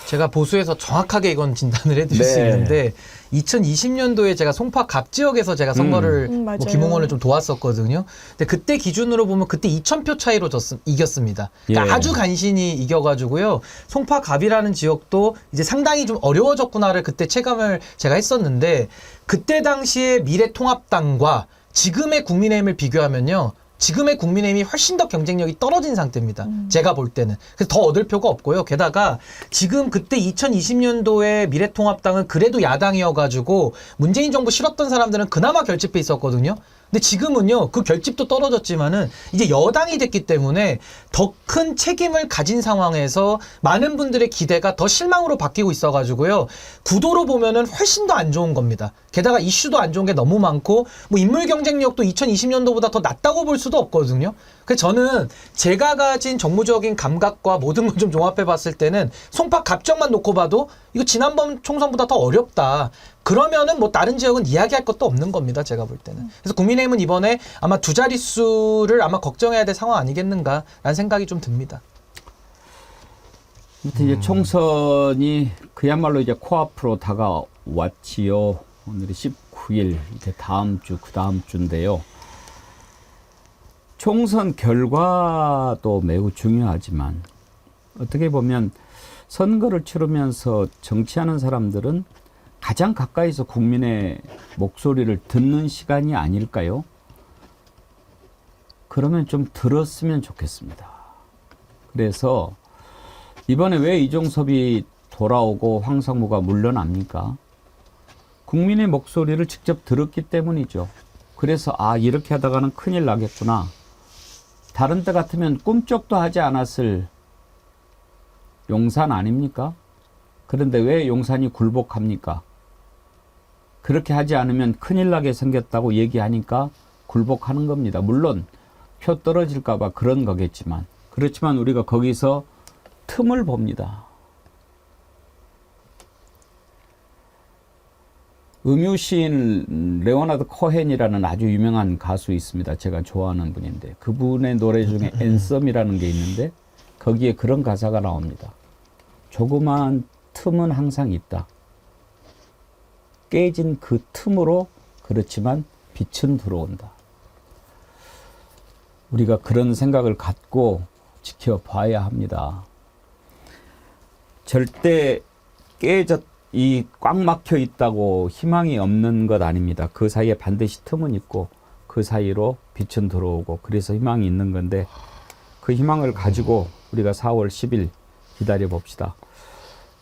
제가 보수에서 정확하게 이건 진단을 해드릴 수 있는데 2020년도에 제가 송파 각 지역에서 제가 선거를 뭐 김홍원을 좀 도왔었거든요. 근데 그때 기준으로 보면 그때 2,000표 차이로 이겼습니다. 그러니까 아주 간신히 이겨가지고요. 송파 갑이라는 지역도 이제 상당히 좀 어려워졌구나를 그때 체감을 제가 했었는데 그때 당시에 미래통합당과 지금의 국민의힘을 비교하면요. 지금의 국민의힘이 훨씬 더 경쟁력이 떨어진 상태입니다. 제가 볼 때는. 그래서 더 얻을 표가 없고요. 게다가 지금 그때 2020년도에 미래통합당은 그래도 야당이어가지고 문재인 정부 싫었던 사람들은 그나마 결집해 있었거든요. 근데 지금은요, 그 결집도 떨어졌지만은 이제 여당이 됐기 때문에 더 큰 책임을 가진 상황에서 많은 분들의 기대가 더 실망으로 바뀌고 있어가지고요. 구도로 보면은 훨씬 더 안 좋은 겁니다. 게다가 이슈도 안 좋은 게 너무 많고, 뭐 인물 경쟁력도 2020년도보다 더 낮다고 볼 수도 없거든요. 그래서 저는 제가 가진 정무적인 감각과 모든 걸 좀 종합해 봤을 때는 송파 갑정만 놓고 봐도 이거 지난번 총선보다 더 어렵다. 그러면은 뭐 다른 지역은 이야기할 것도 없는 겁니다. 제가 볼 때는. 그래서 국민의힘은 이번에 아마 두 자릿수를 아마 걱정해야 될 상황 아니겠는가라는 생각이 좀 듭니다. 이제 총선이 그야말로 이제 코앞으로 다가왔지요. 오늘이 19일, 이제 다음 주, 그 다음 주인데요. 총선 결과도 매우 중요하지만 어떻게 보면 선거를 치르면서 정치하는 사람들은 가장 가까이서 국민의 목소리를 듣는 시간이 아닐까요? 그러면 좀 들었으면 좋겠습니다. 그래서 이번에 왜 이종섭이 돌아오고 황상무가 물러납니까? 국민의 목소리를 직접 들었기 때문이죠. 그래서 이렇게 하다가는 큰일 나겠구나. 다른 때 같으면 꿈쩍도 하지 않았을 용산 아닙니까? 그런데 왜 용산이 굴복합니까? 그렇게 하지 않으면 큰일 나게 생겼다고 얘기하니까 굴복하는 겁니다. 물론 표 떨어질까 봐 그런 거겠지만, 그렇지만 우리가 거기서 틈을 봅니다. 음유시인 레오나드 코헨이라는 아주 유명한 가수 있습니다. 제가 좋아하는 분인데 그분의 노래 중에 앤썸이라는 게 있는데 거기에 그런 가사가 나옵니다. 조그마한 틈은 항상 있다. 깨진 그 틈으로 그렇지만 빛은 들어온다. 우리가 그런 생각을 갖고 지켜봐야 합니다. 절대 꽉 막혀 있다고 희망이 없는 것 아닙니다. 그 사이에 반드시 틈은 있고 그 사이로 빛은 들어오고 그래서 희망이 있는 건데 그 희망을 가지고 우리가 4월 10일 기다려 봅시다.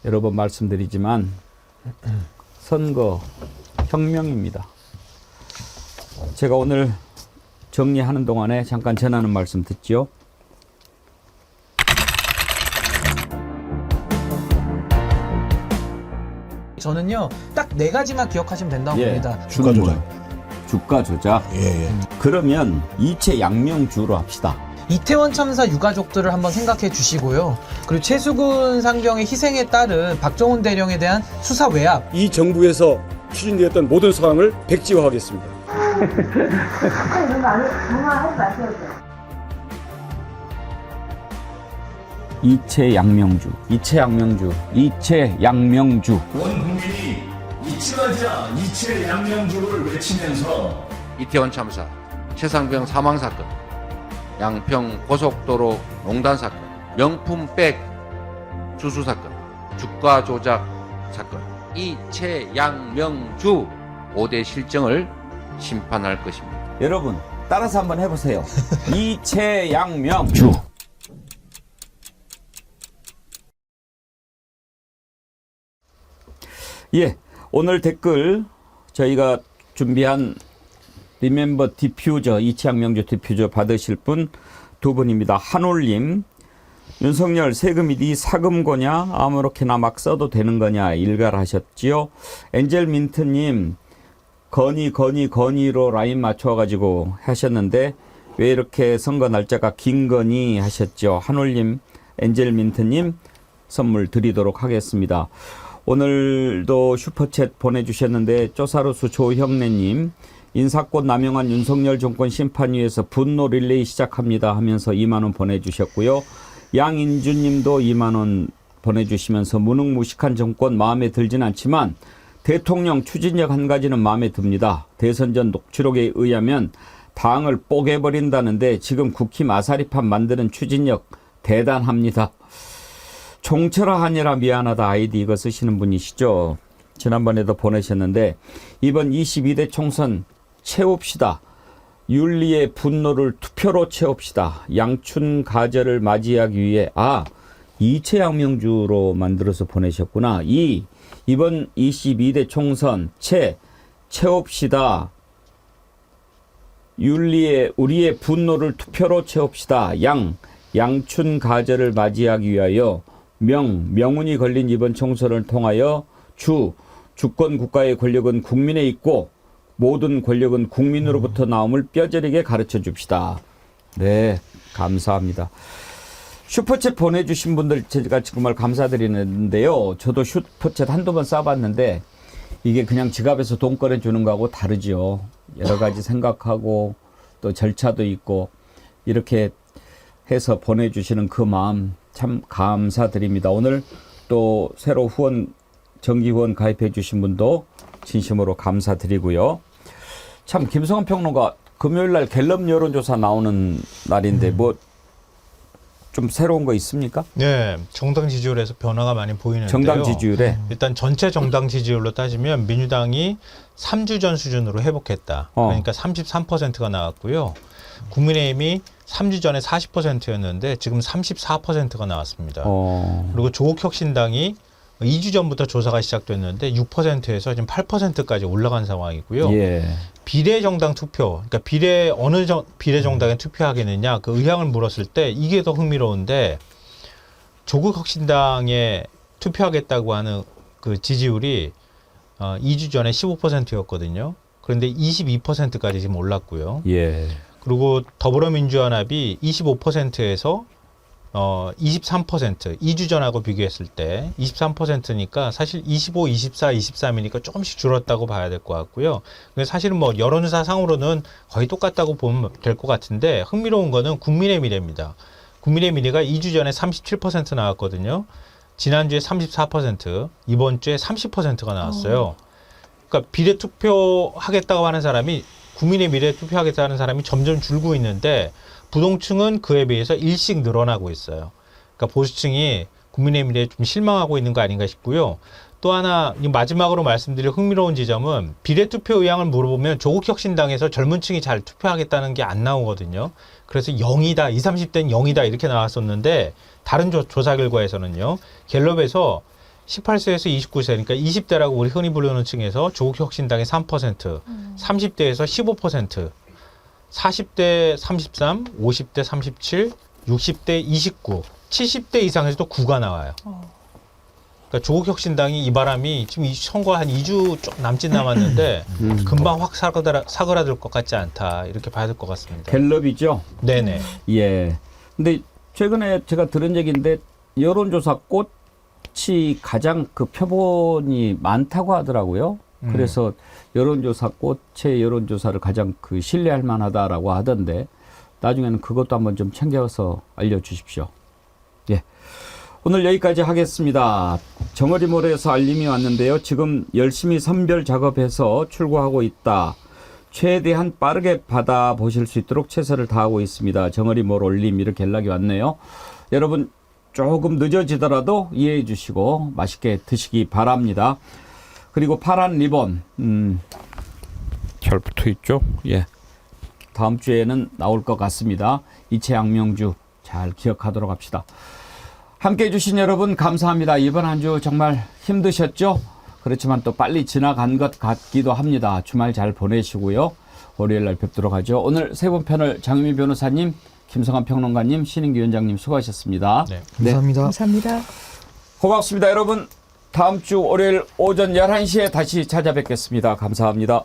여러 번 말씀드리지만 선거 혁명입니다. 제가 오늘 정리하는 동안에 잠깐 전하는 말씀 듣지요. 저는요, 딱 4가지만 기억하시면 된다고 봅니다. 주가 조작. 주가 조작. 그러면 이체 양명주로 합시다. 이태원 참사 유가족들을 한번 생각해 주시고요. 그리고 최수근 상병의 희생에 따른 박정훈 대령에 대한 수사 외압. 이 정부에서 추진되었던 모든 사항을 백지화하겠습니다. 이런 거 정말 하지 마세요. 이채양명주. 온 국민이 잊지 말자 이채양명주를 외치면서 이태원 참사, 최상병 사망 사건, 양평 고속도로 농단 사건, 명품백 주수 사건, 주가 조작 사건, 이채양명주 5대 실정을 심판할 것입니다. 여러분 따라서 한번 해보세요. 이채양명주. 예, 오늘 댓글 저희가 준비한 리멤버 디퓨저, 이채양명주 디퓨저 받으실 분 두 분입니다. 한올님, 윤석열 세금이 네 사금 거냐? 아무렇게나 막 써도 되는 거냐? 일갈하셨지요. 엔젤민트님, 건의로 라인 맞춰가지고 하셨는데 왜 이렇게 선거 날짜가 긴 거니 하셨죠. 한올님, 엔젤민트님 선물 드리도록 하겠습니다. 오늘도 슈퍼챗 보내주셨는데 쪼사로스 조형래님, 인사권 남용한 윤석열 정권 심판위에서 분노 릴레이 시작합니다 하면서 2만 원 보내주셨고요. 양인주님도 2만 원 보내주시면서 무능무식한 정권 마음에 들진 않지만 대통령 추진력 한 가지는 마음에 듭니다. 대선 전 녹취록에 의하면 당을 뽀개버린다는데 지금 국힘 아사리판 만드는 추진력 대단합니다. 종철아 하니라 미안하다 아이디 이거 쓰시는 분이시죠. 지난번에도 보내셨는데 이번 22대 총선 채웁시다. 윤리의 분노를 투표로 채웁시다. 양춘 가절을 맞이하기 위해 이채양명주로 만들어서 보내셨구나. 이번 22대 총선 채웁시다. 우리의 분노를 투표로 채웁시다. 양춘 가절을 맞이하기 위하여 명운이 걸린 이번 총선을 통하여 주권 국가의 권력은 국민에 있고 모든 권력은 국민으로부터 나옴을 뼈저리게 가르쳐 줍시다. 네, 감사합니다. 슈퍼챗 보내주신 분들 제가 정말 감사드리는데요. 저도 슈퍼챗 한두 번 써봤는데 이게 그냥 지갑에서 돈 꺼내주는 거하고 다르죠. 여러 가지 생각하고 또 절차도 있고 이렇게 해서 보내주시는 그 마음 참 감사드립니다. 오늘 또 새로 정기 후원 가입해 주신 분도 진심으로 감사드리고요. 참 김성환 평론가 금요일 날 갤럽 여론조사 나오는 날인데 뭐 좀 새로운 거 있습니까? 네, 정당 지지율에서 변화가 많이 보이는데요. 정당 지지율에 일단 전체 정당 지지율로 따지면 민주당이 3주 전 수준으로 회복했다. 그러니까 33%가 나왔고요. 국민의힘이 3주 전에 40%였는데 지금 34%가 나왔습니다. 그리고 조국혁신당이 2주 전부터 조사가 시작됐는데 6%에서 지금 8%까지 올라간 상황이고요. 예. 비례정당 투표, 그러니까 어느 비례정당에 투표하겠느냐 그 의향을 물었을 때 이게 더 흥미로운데 조국혁신당에 투표하겠다고 하는 그 지지율이 2주 전에 15%였거든요. 그런데 22%까지 지금 올랐고요. 예. 그리고 더불어민주연합이 25%에서 23%, 2주 전하고 비교했을 때 23%니까 사실 25, 24, 23이니까 조금씩 줄었다고 봐야 될 것 같고요. 근데 사실은 뭐 여론조사 상으로는 거의 똑같다고 보면 될 것 같은데 흥미로운 거는 국민의 미래입니다. 국민의 미래가 2주 전에 37% 나왔거든요. 지난주에 34%, 이번 주에 30%가 나왔어요. 그러니까 비례 투표하겠다고 하는 사람이 국민의 미래 투표하겠다는 사람이 점점 줄고 있는데 부동층은 그에 비해서 일씩 늘어나고 있어요. 그러니까 보수층이 국민의힘에 좀 실망하고 있는 거 아닌가 싶고요. 또 하나 마지막으로 말씀드릴 흥미로운 지점은 비례투표 의향을 물어보면 조국혁신당에서 젊은 층이 잘 투표하겠다는 게 안 나오거든요. 그래서 0이다, 20, 30대는 0이다 이렇게 나왔었는데 다른 조사 결과에서는요. 갤럽에서 18세에서 29세, 그러니까 20대라고 우리 흔히 부르는 층에서 조국혁신당의 3%, 30대에서 15%, 40대 33, 50대 37, 60대 29, 70대 이상에서도 9가 나와요. 그러니까 조국혁신당이 이 바람이 지금 이 선거 한 2주 좀 남짓 남았는데 금방 확 사그라들 것 같지 않다 이렇게 봐야 될 것 같습니다. 갤럽이죠? 네네. 예. 근데 최근에 제가 들은 얘기인데 여론조사 꽃이 가장 그 표본이 많다고 하더라고요. 그래서 여론조사 꽃의 여론조사를 가장 그 신뢰할 만하다라고 하던데 나중에는 그것도 한번 좀 챙겨서 알려주십시오. 예. 오늘 여기까지 하겠습니다. 정어리몰에서 알림이 왔는데요. 지금 열심히 선별 작업해서 출고하고 있다. 최대한 빠르게 받아보실 수 있도록 최선을 다하고 있습니다. 정어리몰 올림 이렇게 연락이 왔네요. 여러분 조금 늦어지더라도 이해해 주시고 맛있게 드시기 바랍니다. 그리고 파란 리본 잘 붙어 있죠? 예. 다음 주에는 나올 것 같습니다. 이채 양명주 잘 기억하도록 합시다. 함께해 주신 여러분 감사합니다. 이번 한 주 정말 힘드셨죠? 그렇지만 또 빨리 지나간 것 같기도 합니다. 주말 잘 보내시고요. 월요일 날 뵙도록 하죠. 오늘 세 분 패널 장유미 변호사님, 김성환 평론가님, 신인규 위원장님 수고하셨습니다. 네, 감사합니다. 감사합니다. 고맙습니다. 여러분 다음 주 월요일 오전 11시에 다시 찾아뵙겠습니다. 감사합니다.